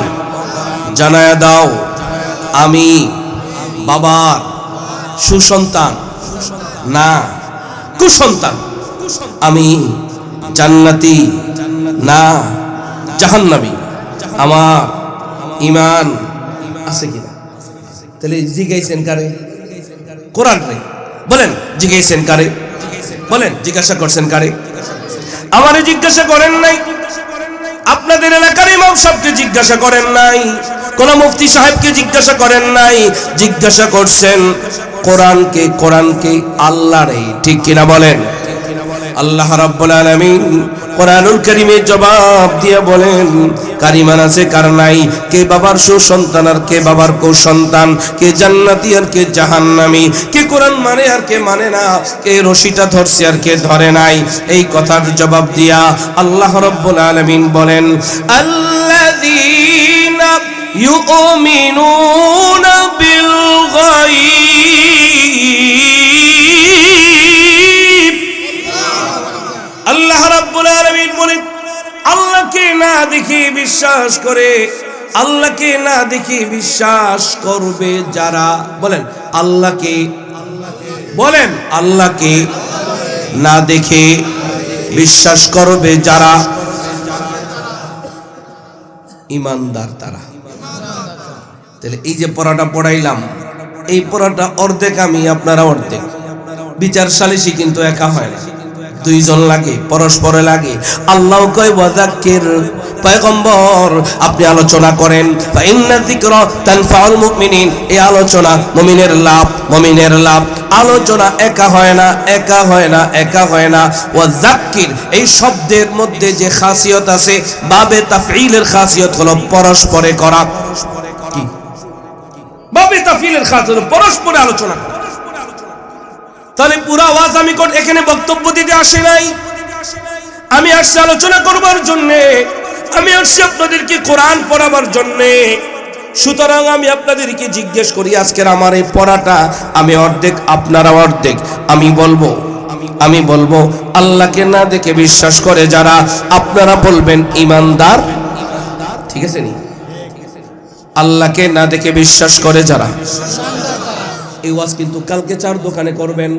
জানায়া দাও আমি বাবার সুসন্তান না কুসন্তান, আমি জান্নাতি না জাহান্নামী, আমার ঈমান আছে কিনা? তাহলে জিজ্ঞাসেন কারে? কোরআন রে। বলেন জিজ্ঞাসেন কারে? বলেন জিজ্ঞাসা করছেন কারে? আমারে জিজ্ঞাসা করেন নাই, আপনাদের এলাকার ইমাম সাহেবকে জিজ্ঞাসা করেন নাই, কোন মুফতি সাহেবকে জিজ্ঞাসা করেন নাই, জিজ্ঞাসা করছেন কোরআনকে, আল্লাহরে। ঠিক কিনা বলেন? আল্লাহ রাব্বুল আলামিন কোরআনুল কারীমে জবাব দিয়ে বলেন কার ঈমান আছে কার নাই, কে বাবার সুসন্তান আর কে বাবার কুসন্তান, কে জান্নাতি আর কে জাহান্নামী, কে কোরআন মানে আর কে মানে না, কে রশিটা ধরছে আর কে ধরে নাই। এই কথার জবাব দিয়া আল্লাহ রাব্বুল আলামিন বলেন আল্লাযীনা ইউমিনুনা বিল গায়ব। আল্লাহ রাব্বুল আলামিন বলেন আল্লাহকে না দেখে বিশ্বাস করে, আল্লাহকে না দেখে বিশ্বাস করবে যারা, বলেন আল্লাহকে, বলেন আল্লাহকে না দেখে বিশ্বাস করবে যারা, ঈমানদার তারা। তাহলে এই যে পড়াটা পড়াইলাম, এই পড়াটা অর্ধেক আমি আপনারা অর্ধেক। বিচার সালিসি কিন্তু একা হয় না, দুইজন লাগে, পরস্পরে লাগে। আল্লাহ কয় ওয়াযাক্কির, পয়গম্বর আপনি আলোচনা করেন, ফাইন্না যিকরা তানফাউল মুমিনিন, এই আলোচনা মুমিনের লাভ, মুমিনের লাভ। আলোচনা একা হয় না, একা হয় না, একা হয় না। ওয়াযাক্কির এই শব্দের মধ্যে যে খাসিয়ত আছে, বাবে তাফঈলের খাসিয়ত হলো পরস্পরে করা। কি বাবে তাফঈলের খাসিয়ত হলো পরস্পরে আলোচনা। তাহলে পুরো আওয়াজ আমি এখানে বক্তব্য দিতে আসি নাই, আমি আসছি আলোচনা করবার জন্যে, আমি আসছি আপনাদেরকে কোরআন পড়াবার জন্যে। সুতরাং আমি আপনাদেরকে জিজ্ঞেস করি আজকের আমার এই পড়াটা আমি অর্ধেক আপনারা অর্ধেক। আমি বলবো আল্লাহকে না দেখে বিশ্বাস করে যারা, আপনারা বলবেন ঈমানদার। ঠিক আছে নি? আল্লাহকে না দেখে বিশ্বাস করে যারা, এই ওয়াজ কিন্তু কালকে চার দোকানে করবেন,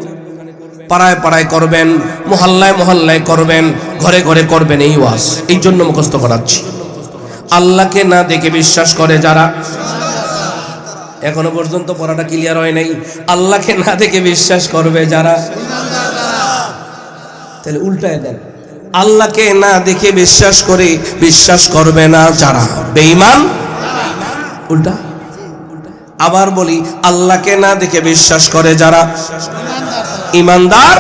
পাড়ায় পাড়ায় করবেন, মহল্লায় মহল্লায় করবেন, ঘরে ঘরে করবেন। এই ওয়াজ এই জন্য মুখস্থ করাচ্ছি। আল্লাহকে না দেখে বিশ্বাস করে যারা, এখনো পর্যন্ত পড়াটা ক্লিয়ার হয় নাই। আল্লাহকে না দেখে বিশ্বাস করবে যারা, তাহলে উল্টায় দেন, আল্লাহকে না দেখে বিশ্বাস করে বিশ্বাস করবে না যারা বেঈমান। উল্টা আবার বলি, আল্লাহকে না দেখে বিশ্বাস করে যারা ঈমানদার,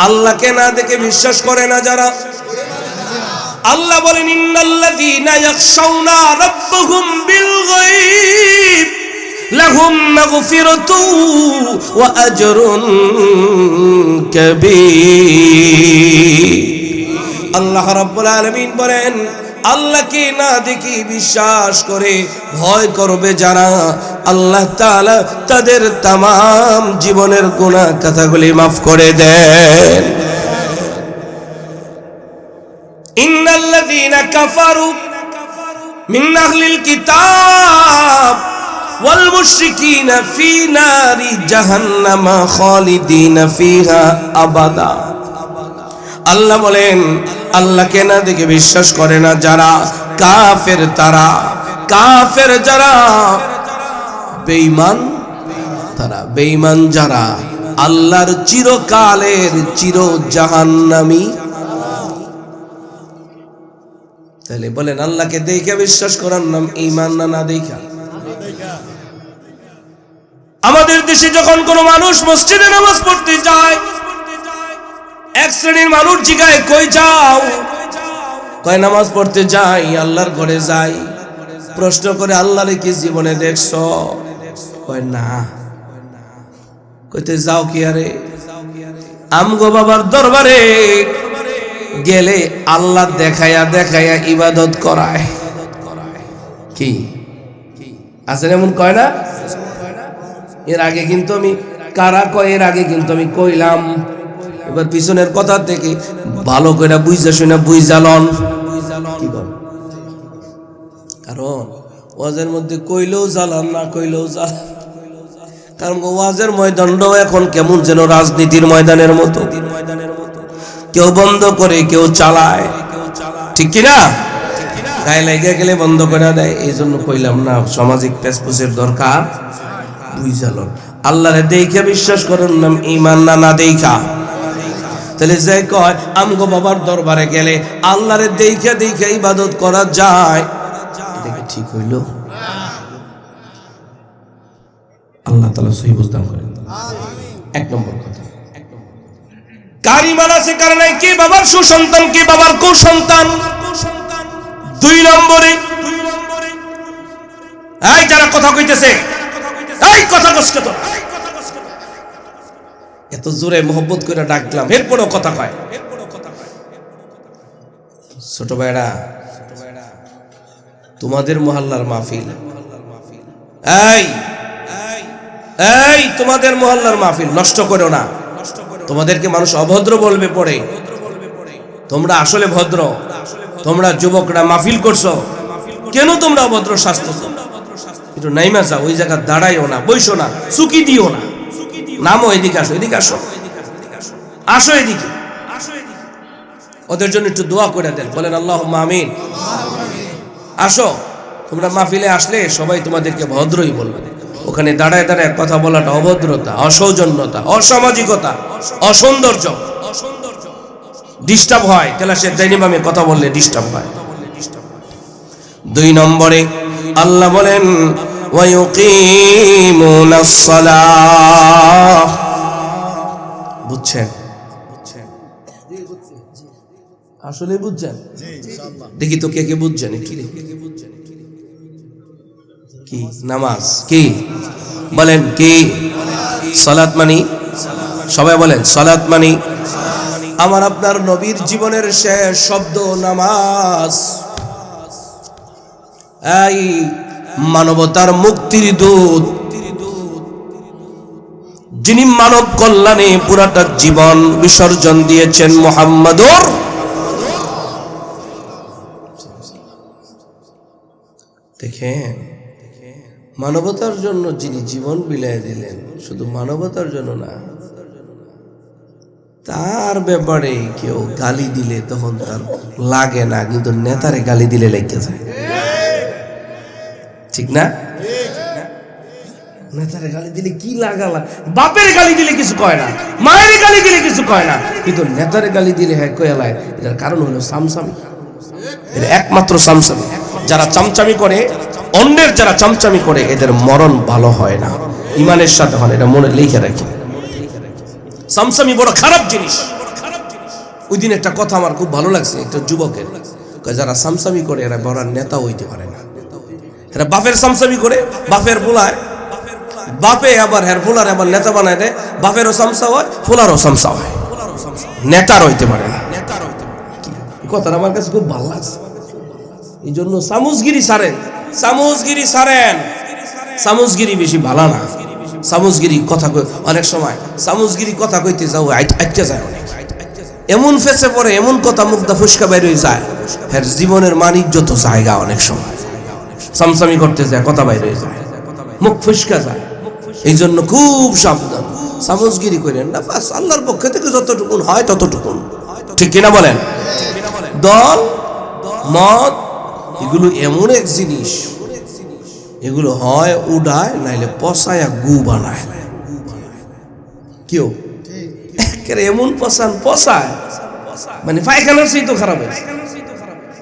আল্লাহকে না দেখে বিশ্বাস করে না যারা। আল্লাহ বলেন ইন্নাল্লাযীনা ইয়াখশাউনা রাব্বাহুম বিল গায়ব লাহুম মাগফিরাতুন ওয়া আজরুন কাবীর। আল্লাহ রাব্বুল আলামিন বলেন আল্লাহকে না দেখে বিশ্বাস করে ভয় করবে যারা, আল্লাহ তাআলা তাদের तमाम জীবনের গুনাহ কথাগুলি maaf করে দেন। ইন্নাল্লাযীনা কাফারু মিন আহলিল কিতাব ওয়াল মুশরিকিনা ফি নারি জাহান্নামা খালিদিনা ফিহা আবাদা। আল্লাহ বলেন আল্লাহকে না দেখে বিশ্বাস করে না যারা কাফের, তারা কাফের যারা, বেঈমান তারা, বেঈমান যারা আল্লাহর চিরকালের চির জাহান্নামী। তাহলে বলেন আল্লাহকে দেখে বিশ্বাস করার নাম ঈমান না না দেখা? আমাদের দেশে যখন কোনো মানুষ মসজিদে নামাজ পড়তে যায়, এক শ্রেণীর মানুষ জিগায় কই যাও, কয় নামাজ পড়তে যাই, আল্লাহর ঘরে যাই। প্রশ্ন করে আল্লাহরে কি জীবনে দেখছো? কয় না। কইতে যাও কি আরে? আমগো বাবার দরবারে গেলে আল্লাহ দেখায়া দেখায়া ইবাদত করায়। কি আছে এমন কয় না? এর আগে কিন্তু আমি কারা কয়, এর আগে কিন্তু আমি কইলাম। এবার পিছনের কথা থেকে ভালো করে বুঝা শুনে বুঝালন। কারণ ওয়াজের মধ্যে কইলেও জ্বালান, না কইলেও জ্বালান। কারণ ওয়াজের ময়দানটাও এখন কেমন যেন রাজনীতির ময়দানের মতো, কেউ বন্ধ করে কেউ চালায়, ঠিক কিনা? গায়ে লেগে গেলে বন্ধ করে দেয়। এই জন্য কইলাম না, সামাজিক পেসপুসের দরকার। বুঝালন আল্লাহরে দেখে বিশ্বাস করার নাম ঈমান না না দেখা? তাহলে যে কয় আমগো বাবার দরবারে গেলে আল্লাহরে দেখে দেখে ইবাদত করা যায়, এটা ঠিক হইল? আল্লাহ তাআলা সহি বুঝদান করেন। এক নম্বর কথা। কার ঈমান আছে কার নাই, কে বাবার সুসন্তান কে বাবার কুসন্তান। 2 নম্বরে এই যারা কথা কইতেছে, এই কথা কষ্ট তো এত জোরে মোহব্বত করে ডাকলাম এরপরও কথা কয়। ছোট ভাইরা, তোমাদের মহল্লার মাহফিল, এই তোমাদের মহল্লার মাহফিল নষ্ট করো না। তোমাদেরকে মানুষ অভদ্র বলবে পরে, তোমরা আসলে ভদ্র। তোমরা যুবকরা মাহফিল করছো, কেন তোমরা অভদ্র শাস্তি? একটু নাইমা যাও, ওই জায়গা দাঁড়াইও না, বইসো না, চুকি দিও না, নামো, এদিকে আসো, এদিকে আসো, আসো এদিকে। ওদের জন্য একটু দোয়া করে দেন, বলেন আল্লাহুম্মা আমিন। আসো, তোমরা মাহফিলে আসলে সবাই তোমাদেরকে ভদ্রই বলবে। ওখানে দাঁড়ায় দাঁড়ায় কথা বলাটা অভদ্রতা, অসৌজন্যতা, অসামাজিকতা, অসৌন্দর্য, ডিস্টার্ব হয়। ক্লাসের ডাইনিমামে কথা বললে ডিস্টার্ব হয়। 2 নম্বরে আল্লাহ বলেন ওয়ায়ুকিমুনাস সালাহ। বুঝছেন? আসলে বুঝছেন? দেখি তো কে কে বুঝছেন। কি নামাজ? কি বলেন? কি সালাত মানি? সবাই বলেন সালাত মানি। আমার আপনার নবীর জীবনের শেষ শব্দ নামাজ। এই মানবতার মুক্তির দূত, যিনি মানব কল্যাণে পুরাটা জীবন বিসর্জন দিয়েছেন, মুহাম্মাদুর। দেখেন, মানবতার জন্য যিনি জীবন বিলিয়ে দিলেন, শুধু মানবতার জন্য না, তার ব্যাপারে কেউ গালি দিলে তখন তার লাগে না, কিন্তু নেতারে গালি দিলে লেগে যায়। ঠিক না? নেতারে গালি দিলে কি লাগালা, বাপের গালি দিলে কিছু কয় না, মায়ের গালি দিলে কিছু কয় না, কিন্তু নেতারে গালি দিলে হ্যাঁ কয়ালায়। এটার কারণ হলো সামসামি। এটা একমাত্র সামসামি। যারা চামচামি করে, অন্যের যারা চামচামি করে, এদের মরণ ভালো হয় না, ইমানের সাথে হয়। এটা মনে লিখে রাখি, সামসামি বড় খারাপ জিনিস। ওই দিন একটা কথা আমার খুব ভালো লাগছে, একটা যুবকের, যারা সামসামি করে এরা বড় নেতা হইতে পারে না। এরা বাপের সামসামি করে, বাপের ফুলায়, বাপে আবার হের ফুলার আবার নেতা বানায় দেয়। বাপেরও সামসা হয়, ফুলারও সামসা হয়, নেতার হইতে পারে না। কথাটা আমার কাছে খুব ভালো লাগছে। এই জন্য সামুজগিরি সারেন, সামুজগিরি সারেন। সামুজগিরি বেশি ভালো না। সামুজগিরি কথা অনেক সময় সামুজগিরি কথা কইতে যাও আটকে যায়, অনেক এমন ফেসে পড়ে, এমন কথা মুখটা ফুসকা বের হয়ে যায়, এর জীবনের মান ইজ্জত জায়গা অনেক সময় সামসামি করতে যায়, কথা বাইর হয়ে যায়, মুখ ফুসকা যায়। এই জন্য খুব সাবধান, সামুজগিরি করেন না। বাস আল্লাহর পক্ষ থেকে যতটুকুন হয় ততটুকুন, ঠিক কিনা বলেন? দল মত এগুলো এমন এক জিনিস, এগুলো হয় উড়ায়, নাইলে পচায়া গু বানায়। কেউ এমন পচান পচায়, মানে পায়খানার সেই তো খারাপ হয়েছে।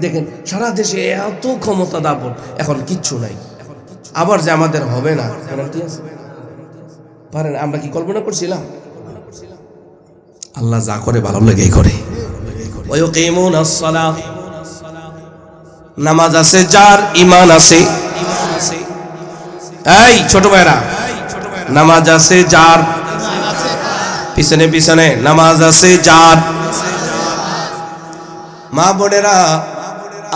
দেখেন সারা দেশে এত ক্ষমতা দাপন, এখন কিচ্ছু নাই। আবার যে আমাদের হবে না গ্যারান্টি আছে? পারেন? আমরা কি কল্পনা করছিলাম? আল্লাহ যা করে ভালো লেগেই করে। ওয়ায়ুকিমুনাস সালাহ, নামাজ আছে যার, ঈমান আছে। এই ছোট ভাইরা, নামাজ আছে যার, পিছনে পিছনে নামাজ আছে যার। মা বোনেরা,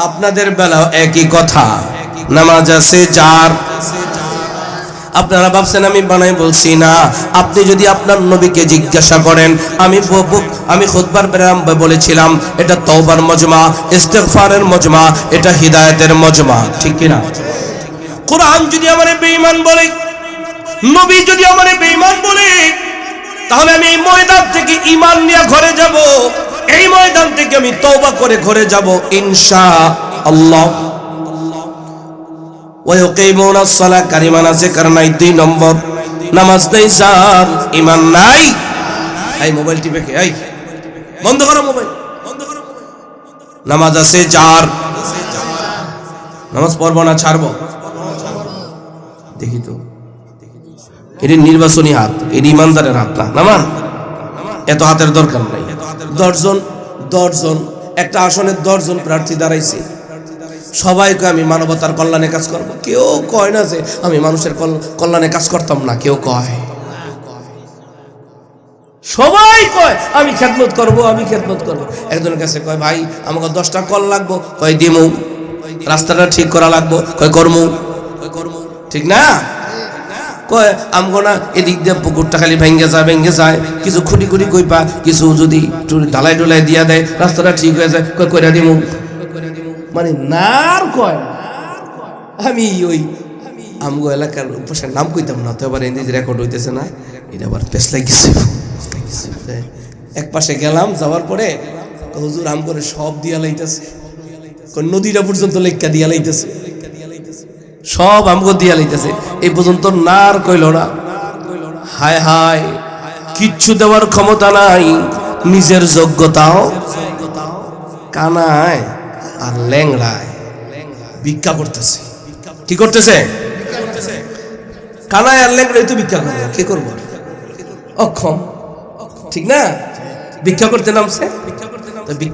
আপনাদের বেলা একই কথা, নামাজ আছে যার। আপনারা ভাবছেন আমি বানাই বলছি না। আপনি যদি আপনার নবীকে জিজ্ঞাসা করেন, আমি খুতবার প্রারম্ভে বলেছিলাম এটা তওবার মজমা, ইস্তিগফারের মজমা, এটা হিদায়াতের মজমা, ঠিক কিনা? কোরআন যদি আমারে বেঈমান বলে, নবী যদি আমারে বেঈমান বলে, তাহলে আমি এই ময়দান থেকে ঈমান নিয়ে ঘরে যাব, এই ময়দান থেকে আমি তওবা করে ঘরে যাব ইনশাআল্লাহ। ওয়ায়ুকিমুনাস সালাহ, কারিমান আছে কার নাই? 2 নম্বর, নামাজ নাই যার, ঈমান নাই। এই মোবাইল টিপে কে? এই বন্ধ করো মোবাইল, বন্ধ করো। নামাজ আছে যার, নামাজ পড়বো না ছাড়বো? দেখি তো, এটি নির্বাচনী হাত, এটি ইমানদারের হাত না। নামান এত হাতের দরকার নাই। 10 জন একটা আসনে 10 জন প্রার্থী দাঁড়াইছে। সবাইকে আমি মানবতার কল্যাণে কাজ করব। কেউ কয় না যে আমি মানুষের কল্যাণে কাজ করতাম না, কেউ কয়, সবাই কয় আমি খেদমত করব, আমি খেদমত করব। একজনের কাছে কয় ভাই আমাকে 10টা কল লাগবো, কয় দিমু। রাস্তাটা ঠিক করা লাগবো, কয় কর্মু। ঠিক না? কয় আমগো না এদিক দিয়ে পুকুরটা খালি ভেঙ্গে যায়, কিছু খুঁটি কইপা, কিছু যদি ঢালাই ঢুলাই দিয়া দেয় রাস্তাটা ঠিক হয়ে যায়, কয় কইরা দিমু। মানে নার কয় আমি ওই আমগো এলাকার উপসের নাম কইতাম না, তো এবার এদিকে রেকর্ড হইতেছে না, এটা আবার পেছলাই গেছে। এক পাশে গেলাম, যাওয়ার পরে হুজুর আম করে সব দিয়া লাইতেছে, নদীটা পর্যন্ত লেখা দিয়া লাইতেছে, সব আমগো দিয়া লাইতেছে। এই পর্যন্ত নার কইল না। হায় হায়, কিচ্ছু দেওয়ার ক্ষমতা নাই, নিজের যোগ্যতাও কানায় আর ল্যাংড়ায় ভিক্ষা করতেছে। কি করতেছে? কানায় আর ল্যাংড়াই তো ভিক্ষা করবো, কে করবো? অক্ষম, ঠিক না? ভিক্ষা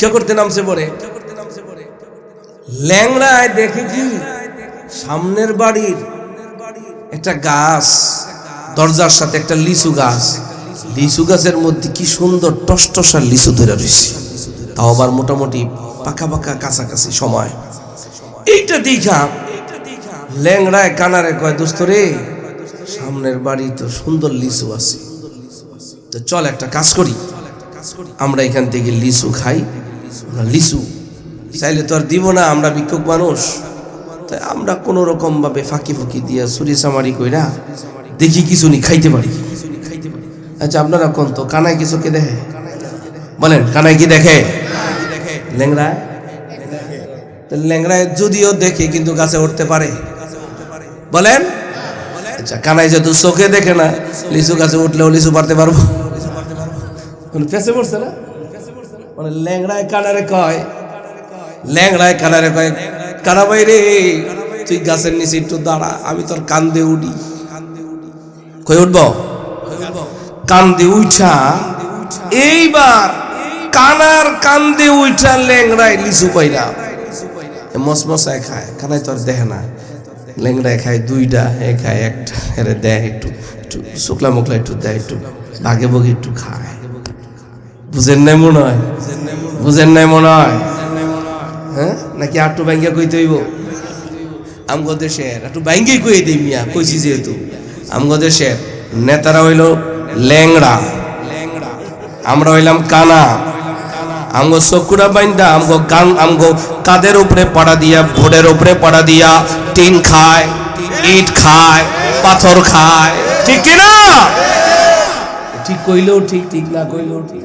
করতে নামছে পরে ল্যাংড়ায় দেখে কি সামনের বাড়ির একটা গাছ, দরজার সাথে একটা লিচু গাছের মধ্যে কি সুন্দর টসটসা লিচু ধরে রয়েছে, তাও আবার মোটামুটি পাকা কাছাকাছি সময়। এইটা দেখা ল্যাংড়ায় কানারে কয়, দোস্ত রে সামনের বাড়ি তো সুন্দর লিচু আছে, তো চল একটা কাজ করি, আমরা এখান থেকে লিচু খাই। লিচু চাইলে তো আর দিব না, আমরা ভিক্ষুক মানুষ, তাই আমরা কোনো রকম ভাবে ফাঁকি দিয়া চুরি চামারি কইরা দেখি কিছু নি খাইতে পারি। আচ্ছা আপনারা কোন তো কানায় কিছু কে দেখে? বলেন কানায় কি দেখে? ল্যাংড়ায় যদিও দেখে কিন্তু গাছে উঠতে পারে, বলেন? আচ্ছা কানায় যেহেতু চোখে দেখে না, লিচু গাছে উঠলেও লিচু পারতে পারবো? ফেসে পড়ছে না? মানে ল্যাংড়ায় কানারে কয়, কানা ভাই রে তুই গাছের নিচে একটু দাঁড়া, আমি তোর কান্দে উঠি। কই উঠবো? কান্দে উঠা, এইবার কানার কান্দে উঠা ল্যাংড়ায় লিচু পাইরা মসমসায় খায়। কানাই তোর দেখে না, ল্যাংড়ায় খায় 2টা, এ খায় 1টা, এরে দেয় একটু শুকলা মুকলা একটু দেয়, একটু ভাগে ভোগে একটু খায়। বুঝেন নাই মনে হয়? হ্যাঁ, নাকি আটটু ব্যাঙ্গা কইতে হইব? আমগো দেশের একটু ব্যাঙ্গেই কই দেই মিয়া, কইছি যেহেতু। আমগো দেশের নেতারা হইল ল্যাংড়া, আমরা হইলাম কানা। আমগো চকুরা বাইন্দা আমগো কাদের উপরে পাড়া দিয়া, ভোরের উপরে পাড়া দিয়া টিন খায়, ইট খায়, পাথর খায়। ঠিক কিনা? ঠিক কইলেও ঠিক না কইলেও ঠিক।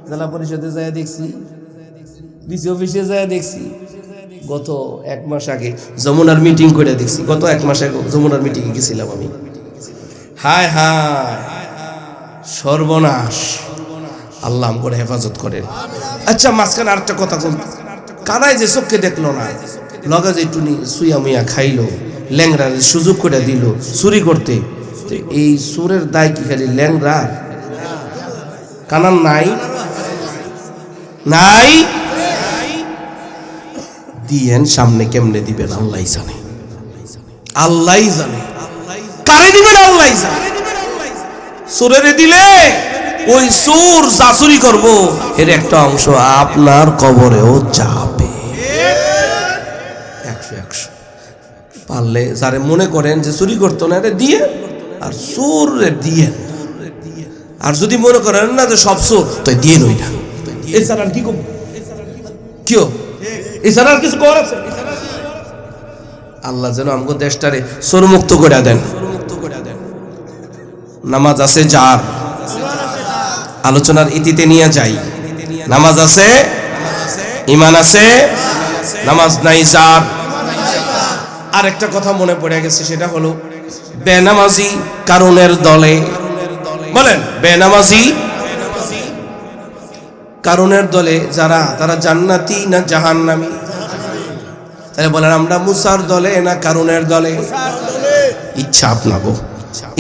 জেলা পরিষদে যায় দেখছি, ডিসি অফিসে যায় দেখছি, গত 1 মাস আগে যমুনার মিটিং করে দেখছি। গত 1 মাস আগে যমুনার মিটিং এ গেছিলাম আমি। হায় হায় সর্বনাশ, আল্লাহ করে হেফাজত করেন। আচ্ছা মাঝখানে আরেকটা কথা বল, কানায় যে চোখকে দেখলো না, লগা যে টুনি সুইয়া মুইয়া খাইলো, ল্যাংড়া সুযোগ করে দিল চুরি করতে, এই সুরের দায় কি খালি ল্যাংড়া? কানার নাই দিয়েন, সামনে কেমনে দিবেন আল্লাহ জানে, কারে দিবেন আল্লাহ জানে। সুরেরে দিলে ওই সুর চাচুরি করবো, এর একটা অংশ আপনার কবরেও যাবে। 100 পারলে যারে মনে করেন যে চুরি করতো না, এটা দিয়ে, আর সুরে দিয়ে। আর যদি মনে করেন না যে সব সুর, তো দিয়ে নই না, এছাড়া আর কি করবো? কেউ এছাড়া আর কিছু করার আছে? আল্লাহ যেন আমাকে দেশটারে চোরমুক্ত করে দেন। নামাজ আছে যার, আলোচনার ইতিতে নিয়ে যাই, নামাজ আছে, ঈমান আছে, নামাজ নাই যার। আর একটা কথা মনে পড়ে গেছে, সেটা হলো বেনামাজি কারণের দলে। বলেন বেনামাজি কারণের দলে যারা, তারা জান্নাতি না জাহান্নামী? তাহলে বলেন আমরা মুসার দলে না কারণের দলে?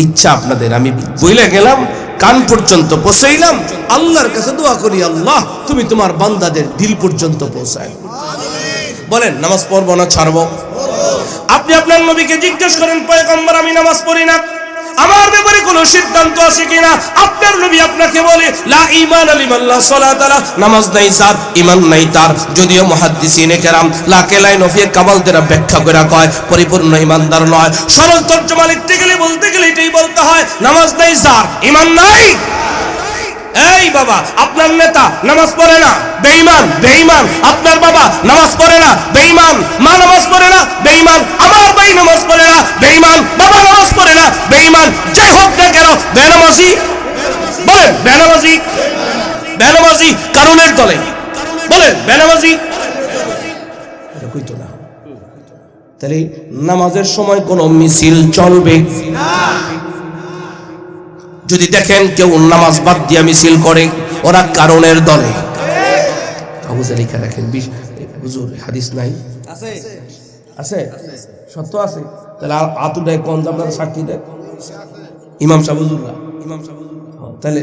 ইচ্ছা আপনাদের, আমি বইলে গেলাম কান পর্যন্ত পৌঁছাইলাম, আল্লাহর কাছে দোয়া করি, আল্লাহ তুমি তোমার বান্দাদের দিল পর্যন্ত পৌঁছায়। বলেন নামাজ পড়বো না ছাড়বো? আপনি আপনার নবীকে জিজ্ঞেস করেন, পয়গম্বর আমি নামাজ পড়ি না, আমার ব্যাপারে কোনো সিদ্ধান্ত আছে কিনা? আপনার নবী আপনাকে বলে লা ঈমান লিমান লা সালাত লা, নামাজ নাই যার ঈমান নাই তার। যদিও মুহাদ্দিসিনে কেরাম লা কেলাই নফিয়ে কামাল দ্বারা ব্যাখ্যা করে কয় পরিপূর্ণ ঈমানদার নয়। সরল তর্জমা লিখতে গেলে বলতে গেলে এটাই বলতে হয় নামাজ নাই যার ঈমান নাই। এই বাবা, আপনার নেতা নামাজ পড়ে না, বেঈমান, বেঈমান। আপনার বাবা নামাজ পড়ে না, বেঈমান। মা নামাজ পড়ে না, বেঈমান। আমার ভাই নামাজ পড়ে না, বেঈমান। বাবা নামাজ পড়ে না, বেঈমান। যাই হোক না কেন বেনামাজি, বলেন বেনামাজি, বেনামাজি কারণের দলে, বলেন বেনামাজি। এটা কইতো না। তাহলে নামাজের সময় কোনো মিছিল চলবে না। যদি দেখেন কেউ নামাজ বাদ দিয়ে মিছিল করে, ওরা কারণের দলে। কাগজে লিখে রাখেন, হুজুর হাদিস নাই আছে, আছে সত্য আছে। তাহলে আতুটাই কোন আপনারা সাক্ষী দেন, ইমাম সাহেব হুজুররা, ইমাম সাহেব। তাহলে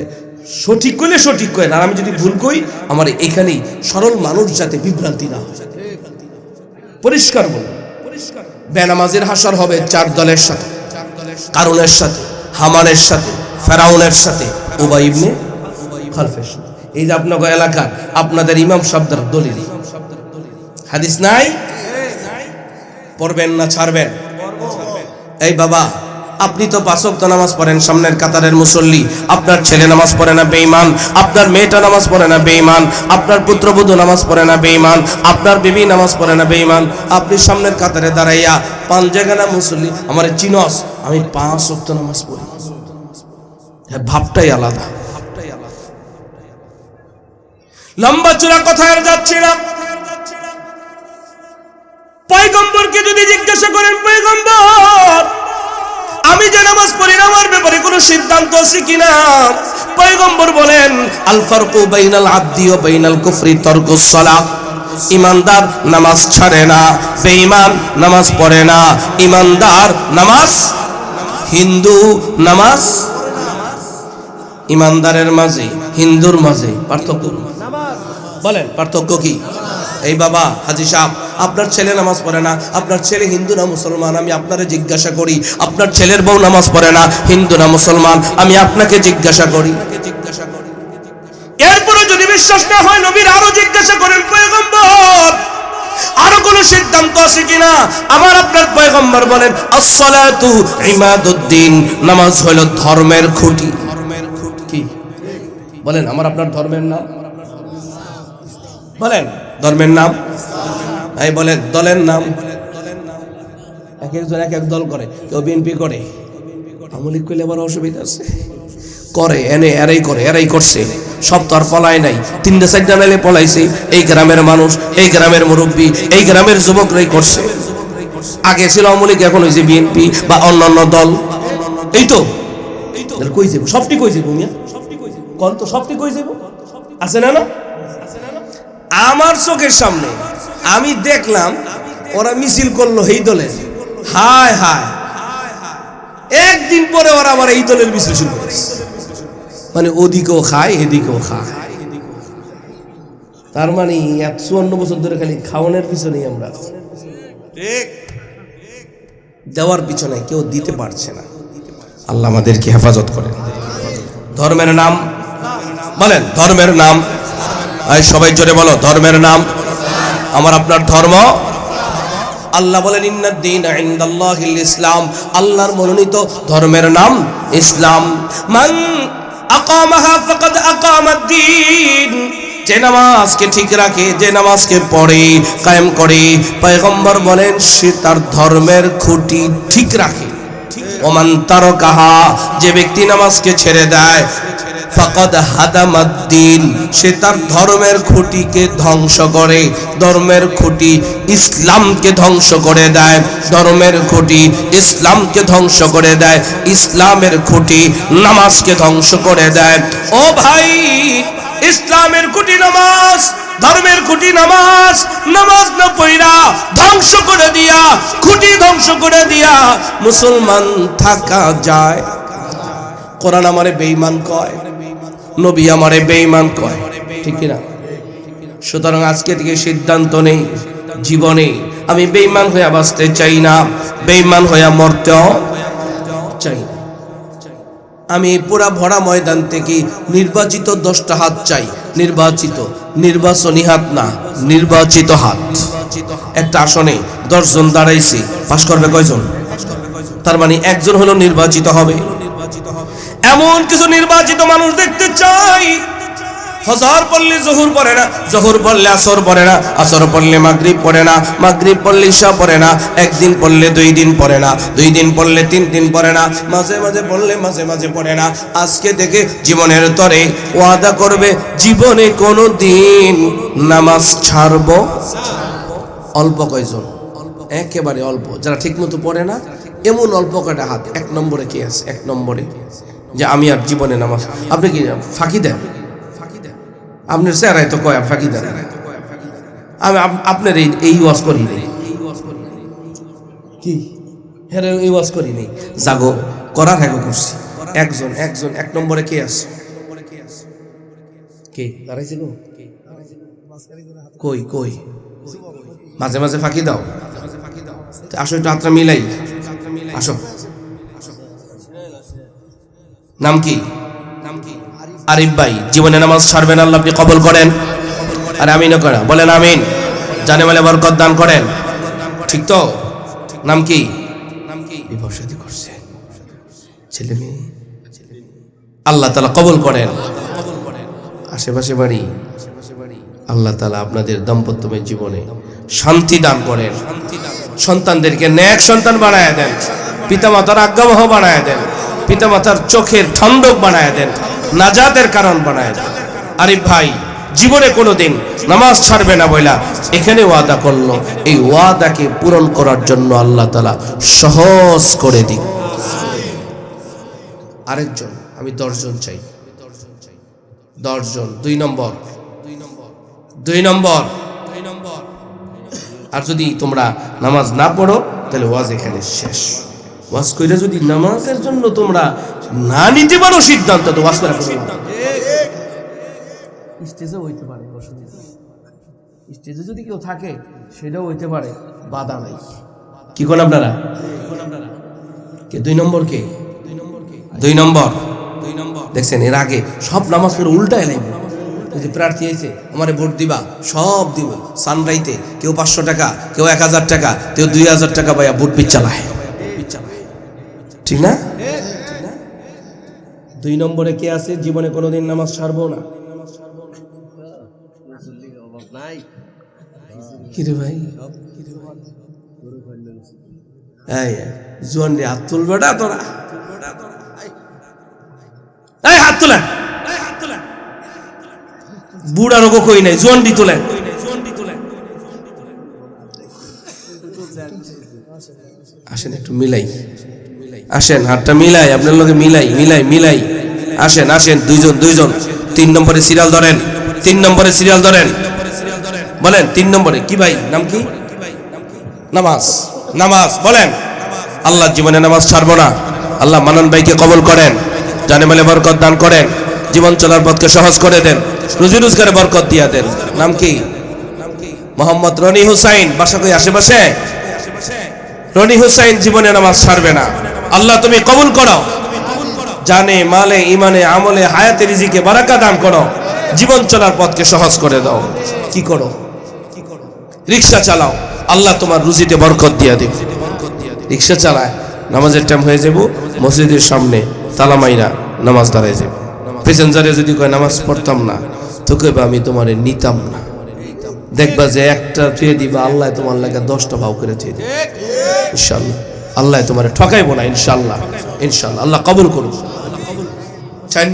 সঠিক করলে সঠিক করেন, আর আমি যদি ভুল করি আমার এখানেই সরল মানুষ যাতে বিভ্রান্তি না হয়, পরিষ্কার বলুন। বেনামাজের হাসর হবে চার দলের সাথে, কারণের সাথে, হামানের সাথে, ফেরাউনের সাথে, উবাই ইবনে খালফের সাথে। এই যে আপনাদের এলাকার আপনাদের ইমাম সাহেবদের দলিল, হাদিস নাই, পড়বেন না ছাড়বেন? এই বাবা, আপনি তো 5 ওয়াক্ত নামাজ পড়েন, সামনের কাতারের মুসল্লি। আপনার ছেলে নামাজ পড়ে না, বেঈমান। আপনার মেয়েটা নামাজ পড়ে না, বেঈমান। আপনার পুত্রবধূ নামাজ পড়ে না, বেঈমান। আপনার বিবি নামাজ পড়ে না, বেঈমান। আপনি সামনের কাতারে দাঁড়াইয়া 5 জায়গা মুসল্লি আমারে চিনস, আমি 5 ওয়াক্ত নামাজ পড়ি, ভাবটাই আলাদা। লম্বা চূড়া কথা আর যাচ্ছে না। পয়গম্বরকে যদি জিজ্ঞাসা করেন, পয়গম্বর আমি যে নামাজ পড়ি না, আমার ব্যাপারে কোনো সিদ্ধান্ত আছে কিনা? পয়গম্বর বলেন আল ফারকু বাইনাল আবদি ওয়া বাইনাল কুফরি তারকুস সালাহ। ঈমানদার নামাজ ছাড়ে না, বেঈমান নামাজ পড়ে না। ঈমানদার নামাজ, হিন্দু নামাজ। ঈমানদারের মাঝে হিন্দুর মাঝে পার্থক্য, বলেন পার্থক্য কি? এই বাবা হাজী সাহেব, আপনার ছেলে নামাজ পড়ে না, আপনার ছেলে হিন্দু না মুসলমান? আমি আপনারে জিজ্ঞাসা করি, আপনার ছেলের বউ নামাজ পড়ে না, হিন্দু না মুসলমান? আমি আপনাকে জিজ্ঞাসা করি। এরপরে যদি বিশ্বাস না হয়, নবীর আরো জিজ্ঞাসা করেন, পয়গম্বর আরো কোন সিদ্ধান্ত আছে কিনা? আমার আপনার পয়গম্বর বলেন আসসালাতু ইমাদুদ্দিন, নামাজ হলো ধর্মের খুঁটি। কি বলেন? আমার আপনার ধর্মের নাম বলেন, ধর্মের নাম এই বলেন, দলের নাম। এক একজন এক এক দল করে, কেউ বিএনপি করে, আওয়ামী লীগ করলে আবার অসুবিধা আছে, করে এনে এরাই করে, এরাই করছে। সব তো আর পলায় নাই, 3-4টা মেলে পলাইছে। এই গ্রামের মানুষ, এই গ্রামের মুরব্বী, এই গ্রামের যুবকরাই করছে। আগে ছিল আওয়ামী লীগ, এখন হয়েছে বিএনপি বা অন্যান্য দল। এই তো কই যাব, সবটি কই যাব মিয়া, কোন তো সবটি কই যাব, আছে না? না, আমার চোখের সামনে আমি দেখলাম ওরা মিছিল করলো এই দলের। হায় হায়, একদিন পরে ওরা আবার এই দলের মিছিল শুরু করেছে। মানে ওদিকেও খায়, এদিকেও খায়। তার মানে 154 বছর ধরে খালি খাওয়ানোর পিছনেই আমরা, দেওয়ার পিছনে কেউ দিতে পারছে না। আল্লাহ আমাদেরকে হেফাজত করেন। ধর্মের নাম বলেন, ধর্মের নাম। সবাই জোরে বলো, ধর্মের নাম। আমার আপনার ধর্ম। আল্লাহ বলেন ইন্নাদ-দীনা ইনদাল্লাহিল ইসলাম, আল্লাহর মনোনীত ধর্মের নাম ইসলাম। মান আকামাহা ফাকাদ আকামাদ-দীন, যে নামাজকে ঠিক রাখে, যে নামাজকে পড়ে, কায়েম করে, পয়গম্বর বলেন সে তার ধর্মের খুঁটি ঠিক রাখে। ওমান তারাকাহা, যে ব্যক্তি নামাজকে ছেড়ে দেয়, ফাকাদ হাদামাদ-দীন, সে তার ধর্মের খুঁটিকে ধ্বংস করে। ধর্মের খুঁটি ইসলামকে ধ্বংস করে দেয়, ধর্মের খুঁটি ইসলামকে ধ্বংস করে দেয়, ইসলামের খুঁটি নামাজকে ধ্বংস করে দেয়। ও ভাই, ইসলামের খুঁটি নামাজ, ধর্মের খুঁটি নামাজ। নামাজ না পড়া ধ্বংস করে দিয়া, খুঁটি ধ্বংস করে দিয়া মুসলমান থাকা যায়? কোরআন আমারে বেঈমান কয়, নবী আমারে বেঈমান কয়, ঠিক কিনা? সুতরাং আজকে থেকে সিদ্ধান্ত নেই, জীবনে আমি বেঈমান হয়ে বাঁচতে চাই না, বেঈমান হয়ে মরতেও চাই না। আমি পুরা ভরা ময়দান থেকে নির্বাচিত 10টা হাত চাই, নির্বাচনী হাত না, নির্বাচিত হাত। একটা আসনে 10 জন দাঁড়াইছে, পাস করবে কয়জন? তার মানে একজন হলো নির্বাচিত হবে। এমন কিছু নির্বাচিত মানুষ দেখতে চাই, ফজর পড়লে জোহর পড়ে না, জোহর পড়লে আসর পড়ে না, আসর পড়লে মাগরিব পড়ে না, মাগরিব পড়লে ইশা পড়ে না, একদিন পড়লে 2 দিন পড়ে না, 2 দিন পড়লে 3 দিন পড়ে না, মাঝে মাঝে পড়লে মাঝে মাঝে পড়ে না। আজকে থেকে জীবনের তরে ওয়াদা করবে, জীবনে কোনো দিন নামাজ ছাড়বো। অল্প কয়জন? একেবারে অল্প, যারা ঠিক মতো পড়ে না, এমন অল্প কয়টা হাত। 1 নম্বরে কে আছে? 1 নম্বরে যে আমি আর জীবনে নামাজ। আপনি কি ফাঁকি দেন? আপনার চেহারায় তো কয় ফাঁকি দেন। আমি আপনার এই ওয়াজ করি নেই, কি হ্যাঁ এই ওয়াজ করি নেই, জাগো করার হ্যাঁ করছি। একজন 1 নম্বরে কে আছে? কে দাঁড়াইছিল? কই কই? মাঝে মাঝে ফাঁকি দাও, আসো একটু হাতটা মিলাই, আসো। নাম কি? আরিফ ভাই, জীবনে নামাজ ছাড়বেন, আল্লাহ আপনি কবুল করেন। আর আমিন করা বলেন আমিন। জানে মালে বরকত দান করেন, ঠিক তো? নাম কি? বিবাহ শাদী করছে, ছেলে মেয়ে, আল্লাহ তাআলা কবুল করেন। আশেপাশে বাড়ি, আল্লাহ তাআলা আপনাদের দাম্পত্যময় জীবনে শান্তি দান করেন, সন্তানদেরকে নেক সন্তান বানায় দেন, পিতামাতার আজ্ঞাবহ বানায় দেন, পিতামাতার চোখের ঠন্ডক বানায় দেন, নাজাতের কারণ বানায় দেন। আরিফ ভাই জীবনে কোনোদিন নামাজ ছাড়বে না বইলা এখানে ওয়াদা করলো, এই ওয়াদাকে পূরণ করার জন্য আল্লাহ তাআলা সহজ করে দিন। আরেকজন, আমি 10 জন চাই, 10 জন। 2 নম্বর। আর যদি তোমরা নামাজ না পড়ো তাহলে ওয়াজ এখানে শেষ। ওয়াজ কইরা যদি নামাজের জন্য তোমরা না নিতে পারো সিদ্ধান্ত, তো ওয়াজ করা স্টেজে হইতে পারে, স্টেজে যদি কেউ থাকে সেটাও হইতে পারে, বাধা নাই। কি করেন আপনারা? কে 2 নম্বর? কে 2 নম্বর? দেখছেন, এর আগে সব নামাজ পড়ে উল্টায় লাগবে। যদি প্রার্থী হয়েছে আমারে ভোট দিবা, সব দিব সানরাইতে, কেউ 500 টাকা, কেউ 1000 টাকা, কেউ 2000 টাকা পাইয়া ভোট চালায়, ঠিক না? 2 নম্বরে কে আছে? জীবনে কোনোদিন নামাজ ছাড়বো না। কিরে ভাই, জোয়ান রে হাত তুলবে না তোরা, হাত তোলেন। বুড়া রোগ কই নাই, জোয়ান দি তোলেন। আসেন একটু মিলাই, আসেন হাতটা মিলাই, আপনার লোকে মিলাই আসেন 2 জন। 3 নম্বরে সিরিয়াল ধরেন, 3 নম্বরে সিরিয়াল ধরেন। বলেন 3 নম্বরে কি ভাই? নাম কি? নামাজ বলেন। আল্লাহ জীবনে নামাজ ছাড়বো না। আল্লাহ মানন ভাইকে কবুল করেন, জানে মালে বরকত দান করেন, জীবন চলার পথকে সহজ করে দেন, রুজি রোজগারে বরকত দিয়া দেন। নাম কি? মোহাম্মদ রনি হুসাইন। বাসা কই? আশেপাশে। রনি হুসাইন জীবনে নামাজ ছাড়বে না। আল্লাহ তুমি কবুল করো, জানে মালে ইমানে আমলে হায়াতে রিজিকে বারাকা দান করো, জীবন চলার পথকে সহজ করে দাও। কি করো? রিকশা চালাও, আল্লাহ তোমার রুজিতে বরকত দিয়া দেব। রিকশা চালায়, নামাজের টাইম হয়ে যাব, মসজিদের সামনে তালা মাইরা নামাজ দাঁড়ায় যাব। প্যাসেঞ্জারে যদি কয় নামাজ পড়তাম না, তো কইবা আমি তোমারে নিতাম না। দেখবা যে একটা থুয়ে দিবা, আল্লাহ তোমার লাগে 10টা ভাও করে থুয়ে দিবে ইনশাআল্লাহ। আল্লাহ তোমারে ঠকাইবো না ইনশাআল্লাহ। আল্লাহ কবুল করুন। 4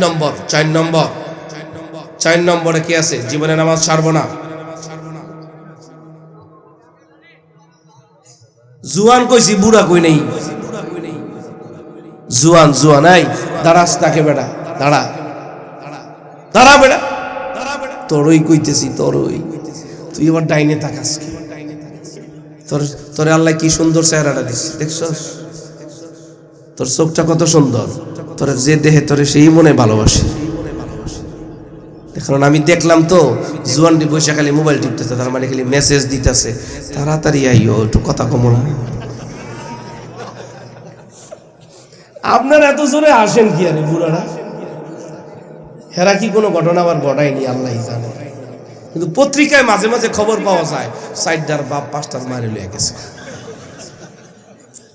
নম্বরে কি আছে? জীবনে নামাজ ছাড়বো না। জুয়ান কইছি, বুড়া কই নাই। জুয়ান এই দাঁড়াস তাকে বেটা, দাঁড়া বেটা, তোরই কইতেছি, তুই এবার ডাইনে তাকাস। তোরে আল্লাহ কি সুন্দর চেহারাটা দিস, দেখছস? তোর চোখটা কত সুন্দর, তোর যে দেহে তোরে সেই মনে ভালোবাসে। কারণ আমি দেখলাম তো জুয়ানটি বসে খালি মোবাইল টিপতেছে, তার মানে খালি মেসেজ দিতেছে, তাড়াতাড়ি আইও, একটু কথা কমো না। আপনারা এত জোরে আসেন কি আরে বুড়ারা? হেরা কি কোনো ঘটনা আবার ঘটায়নি আল্লাহ জানে, কিন্তু পত্রিকায় মাঝে মাঝে খবর পাওয়া যায় সাইডার বাপ পাঁচটার মারে লয়ে গেছে,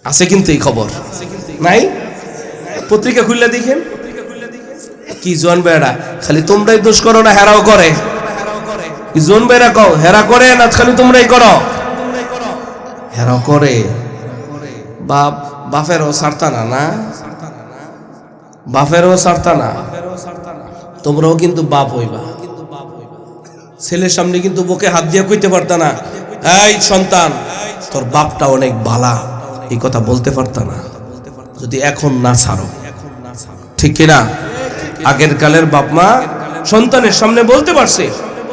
আছে কিন্তু এই খবর নাই? পত্রিকা খুললে দেখেন কি জোয়ান বেড়া, খালি তোমরাই দোষ করো না হেরাও করে? কি জোয়ান বেড়া কও হেরা করে না খালি তোমরাই করো? হেরাও করে। বাপ বাপেরও সারতানা না, বাপেরও সারতানা, তোমরাও কিন্তু বাপ হইবা। ছেলের সামনে কিন্তু বুকে হাত দিয়ে কইতে পারতা না, এই সন্তান তোর বাপটা অনেক বালা, এই কথা বলতে পারতা না যদি এখন না ছাড়ো, ঠিক কিনা? আগের কালের বাপ মা সন্তানের সামনে বলতে পারছে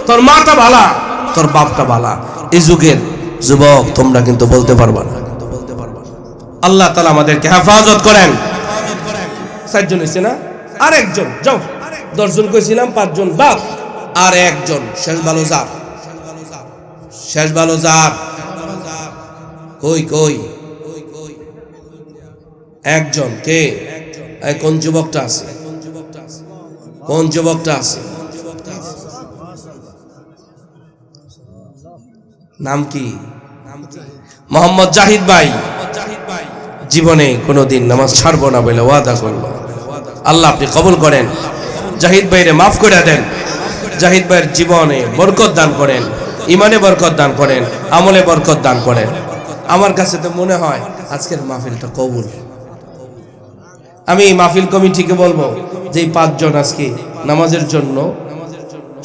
তোর মাটা বালা, তোর বাপটা বালা। এই যুগের যুবক তোমরা কিন্তু বলতে পারবা না। আল্লাহ তাআলা আমাদেরকে হেফাজত করেন। 4 জন হয়েছে না, আর একজন যাও, 10 জন কইছিলাম, 5 জন বাপ আর একজন শেষ ভালো যার, শেষ ভালো যার কই কই একজন কে? কোন যুবকটা আছে? কোন যুবকটা আছে? নাম কি? মোহাম্মদ জাহিদ ভাই। জীবনে কোনোদিন নামাজ ছাড়বো না বলে ওয়াদা করলো। আল্লাহ আপনি কবুল করেন, জাহিদ ভাইরে মাফ করে দেন, জাহিদ ভাইয়ের জীবনে বরকত দান করেন, ইমানে বরকত দান করেন, আমলে বরকত দান করেন। আমার কাছে তো মনে হয় আজকের মাহফিলটা কবুল। আমি মাহফিল কমিটিকে বলবো যে 5 জন আজকে নামাজের জন্য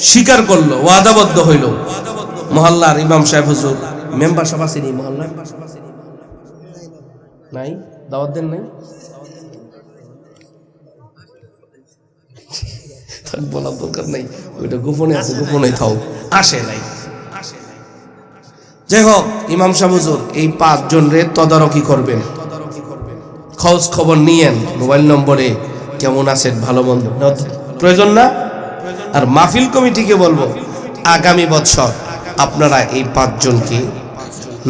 স্বীকার করলো, ওয়াদাবদ্ধ হইল। মহল্লার ইমাম সাহেব হুজুর, মেম্বার সভা আসেনি মহল্লার? নাই? দাওয়াত দেন নাই? বলার দরকার নাই, ওইটা গোপনে আছে, গোপনে থাও, আসে নাই। যাই হোক, ইমাম সাহেব হুজুর এই 5 জন রে তদারকি করবেন, খোঁজ খবর নিয়েন, মোবাইল নম্বরে কেমন আছেন ভালো মন্দ প্রয়োজন না? আর মাহফিল কমিটিকে বলবো আগামী বছর আপনারা এই 5 জনকে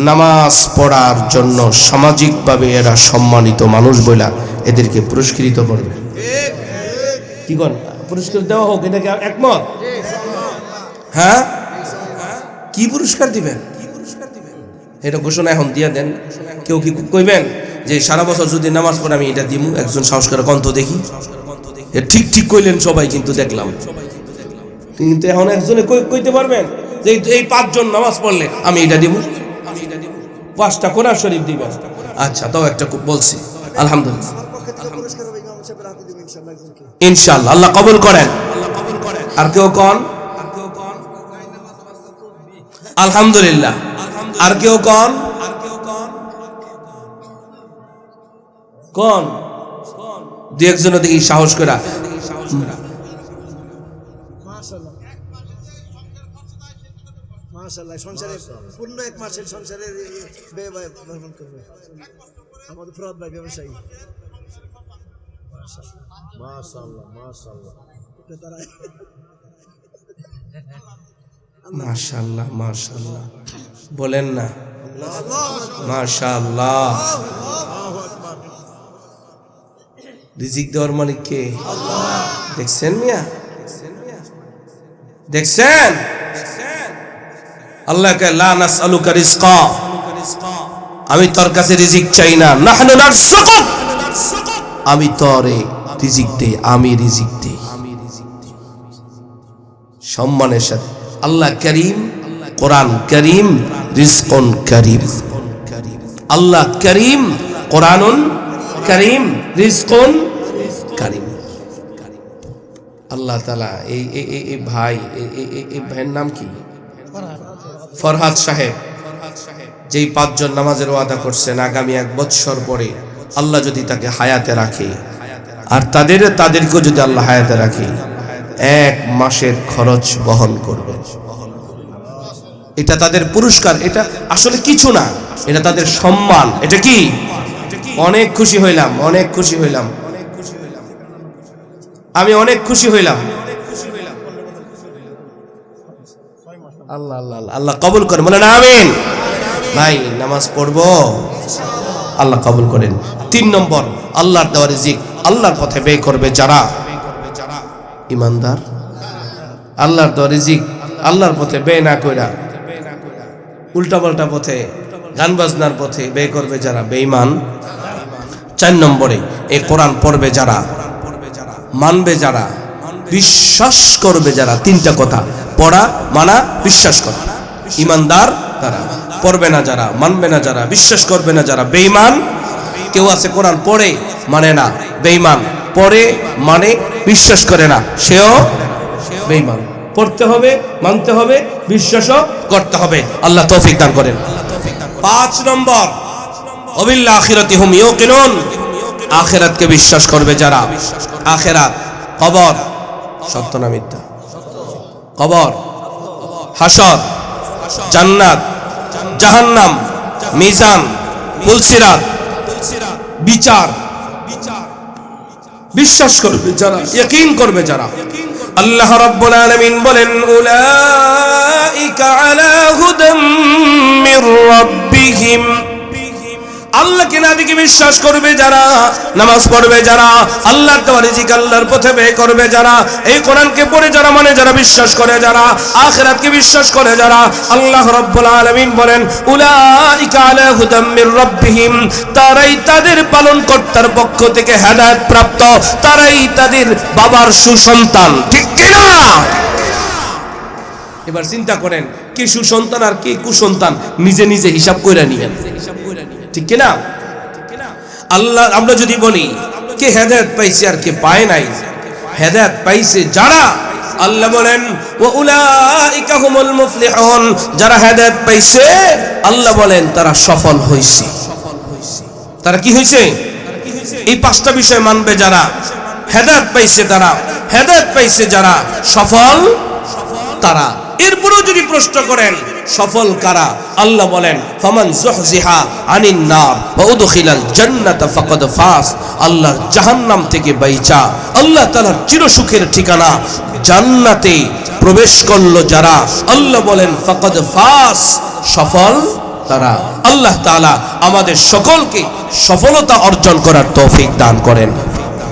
নামাজ পড়ার জন্য সামাজিকভাবে এরা সম্মানিত মানুষ বলে এদেরকে পুরস্কৃত করবে। কি করেন? পুরস্কার দেওয়া হোক, এটাকে একমত? হ্যাঁ, কি পুরস্কার দিবেন এটা ঘোষণা এখন দিয়ে দেন। কেউ কি কইবেন যে সারা বছর যদি নামাজ পড়ে আমি এটা দিমু? একজন সাহস করে কন্ত দেখি। ঠিক ঠিক কইলেন সবাই, কিন্তু দেখলাম কিন্তু এখন একজনে কইতে পারবেন যে এই 5 জন নামাজ পড়লে আমি এটা দিব, 5টা কোরআন শরীফ দিবেন? আচ্ছা, তাও একটা বলছি, আলহামদুলিল্লাহ, ইনশাআল্লাহ আল্লাহ কবুল করেন। আর কেউ কন আলহামদুলিল্লাহ? আর কেউ কন কোন? 2-1 জন দেখি সাহস করে। মাশাআল্লাহ, সংসারে পূর্ণ 1 মাসের সংসারের ব্যয় বহন করবে আমাদের ফরহাদ ভাই, ব্যবসায়ী। মাশাআল্লাহ মাশাআল্লাহ মাশাআল্লাহ মাশাআল্লাহ বলেন না? মাশাআল্লাহ। রিজিক দেওয়ার মালিক কে? দেখছেন মিয়া, দেখছেন? আল্লাহকে লা নাসআলুকা রিজকা, আমি তোর কাছে রিজিক চাই না। নাহনু নারযুকুক, আমি তোরে রিজিক দেই, আমি রিজিক দেই। সম্মানের সাথে আল্লাহ করিম, কোরআন করিম, রিজকুন করিম। আল্লাহ করিম, কোরআনুন করিম, রিজকুন করিম। আল্লাহ তাআলা এই ভাই, এই ভাইয়ের নাম কি? ফরহাদ সাহেব, যেই 5 জন নামাজের ওয়াদা করছেন আগামী 1 বছর পরে আল্লাহ যদি তাকে হায়াতে রাখে, আর তাদেরকেও যদি আল্লাহ হায়াতে রাখে, 1 মাসের খরচ বহন করবে। এটা তাদের পুরস্কার, এটা আসলে কিছু না, এটা তাদের সম্মান। এটা কি? অনেক খুশি হইলাম, অনেক খুশি হইলাম। আমি অনেক খুশি হইলাম। আল্লাহ আল্লাহ আল্লাহ কবুল করেন, বলেন আমিন। ভাই নামাজ পড়বো, আল্লাহ কবুল করেন। 3 নম্বর, আল্লাহর দেওয়া রিজিক আল্লাহর পথে ব্যয় করবে যারা ইমানদার। আল্লাহর দেওয়া রিজিক আল্লাহর পথে ব্যয় না কইরা উল্টাপাল্টা পথে, গান বাজনার পথে ব্যয় করবে যারা বেঈমান। 4 নম্বরে, এই কোরআন পড়বে যারা, মানবে যারা, বিশ্বাস করবে যারা। 3টা কথা, পড়া, মানা, বিশ্বাস করা। ইমানদার তারা, পড়বে না যারা, মানবে না যারা, বিশ্বাস করবে না যারা, বেঈমান। কেউ আছে কোরআন পড়ে মানে না, বেঈমান। পড়ে মানে বিশ্বাস করে না, সেও বেঈমান। পড়তে হবে, মানতে হবে, বিশ্বাসও করতে হবে। আল্লাহ তৌফিক দান করেন। 5 নম্বর, ওয়াবিল আখিরাতি হুম ইউকিনুন, আখিরাতকে বিশ্বাস করবে যারা। আখিরাত, কবর সত্য না মিথ্যা? কবর, হাসর, জান্নাত, জাহান্নাম, মিজান, পুলসিরাত, বিচার বিশ্বাস করবে যারা, ইয়াকিন করবে যারা। আল্লাহ রাব্বুল আলামিন বলেন, উলাইকা আলা হুদাম মির রাব্বিহিম, আল্লাহকে নবীকে বিশ্বাস করবে যারা, নামাজ পড়বে যারা, আল্লাহর দেওয়া রিজিক আল্লাহর পথে ব্যয় করবে যারা, এই কোরআনকে পড়ে যারা, মানে যারা, বিশ্বাস করে যারা, আখিরাতকে বিশ্বাস করে যারা। আল্লাহ রাব্বুল আলামিন বলেন, উলাইকা আলা হুদাম মির রাব্বিহিম, তারাই তাদের পালনকর্তার পক্ষ থেকে হেদায়েত প্রাপ্ত, তারাই তাদের বাবার সুসন্তান। ঠিক কি না? এবার চিন্তা করেন, কি সুসন্তান আর কি কুসন্তান, নিজে নিজে হিসাব কইরা নিয়েন। ঠিক কিনা? আল্লাহ, আমরা যদি বলি কে হেদায়েত পাইছে আর কে পায় নাই, হেদায়েত পাইছে যারা, আল্লাহ বলেন ওয়াউলাইকা হুমুল মুফলিহুন, যারা হেদায়েত পাইছে আল্লাহ বলেন তারা সফল হইছে। তারা কি হইছে? এই 5টা বিষয় মানবে যারা, হেদায়েত পাইছে তারা, হেদায়েত পাইছে যারা, সফল তারা। এরপরেও যদি প্রশ্ন করেন সফল কারা, আল্লাহ বলেন ফামান যুহজিহা আনিন নার ওয়া উদখিলাল জান্নাতা ফাকাদ ফাস, আল্লাহর জাহান্নাম থেকে বাইচা আল্লাহ তাআলার চিরসুখের ঠিকানা জান্নাতে প্রবেশ করলো যারা, আল্লাহ বলেন ফাকাদ ফাস, সফল তারা। আল্লাহ তাআলা আমাদের সকলকে সফলতা অর্জন করার তৌফিক দান করেন।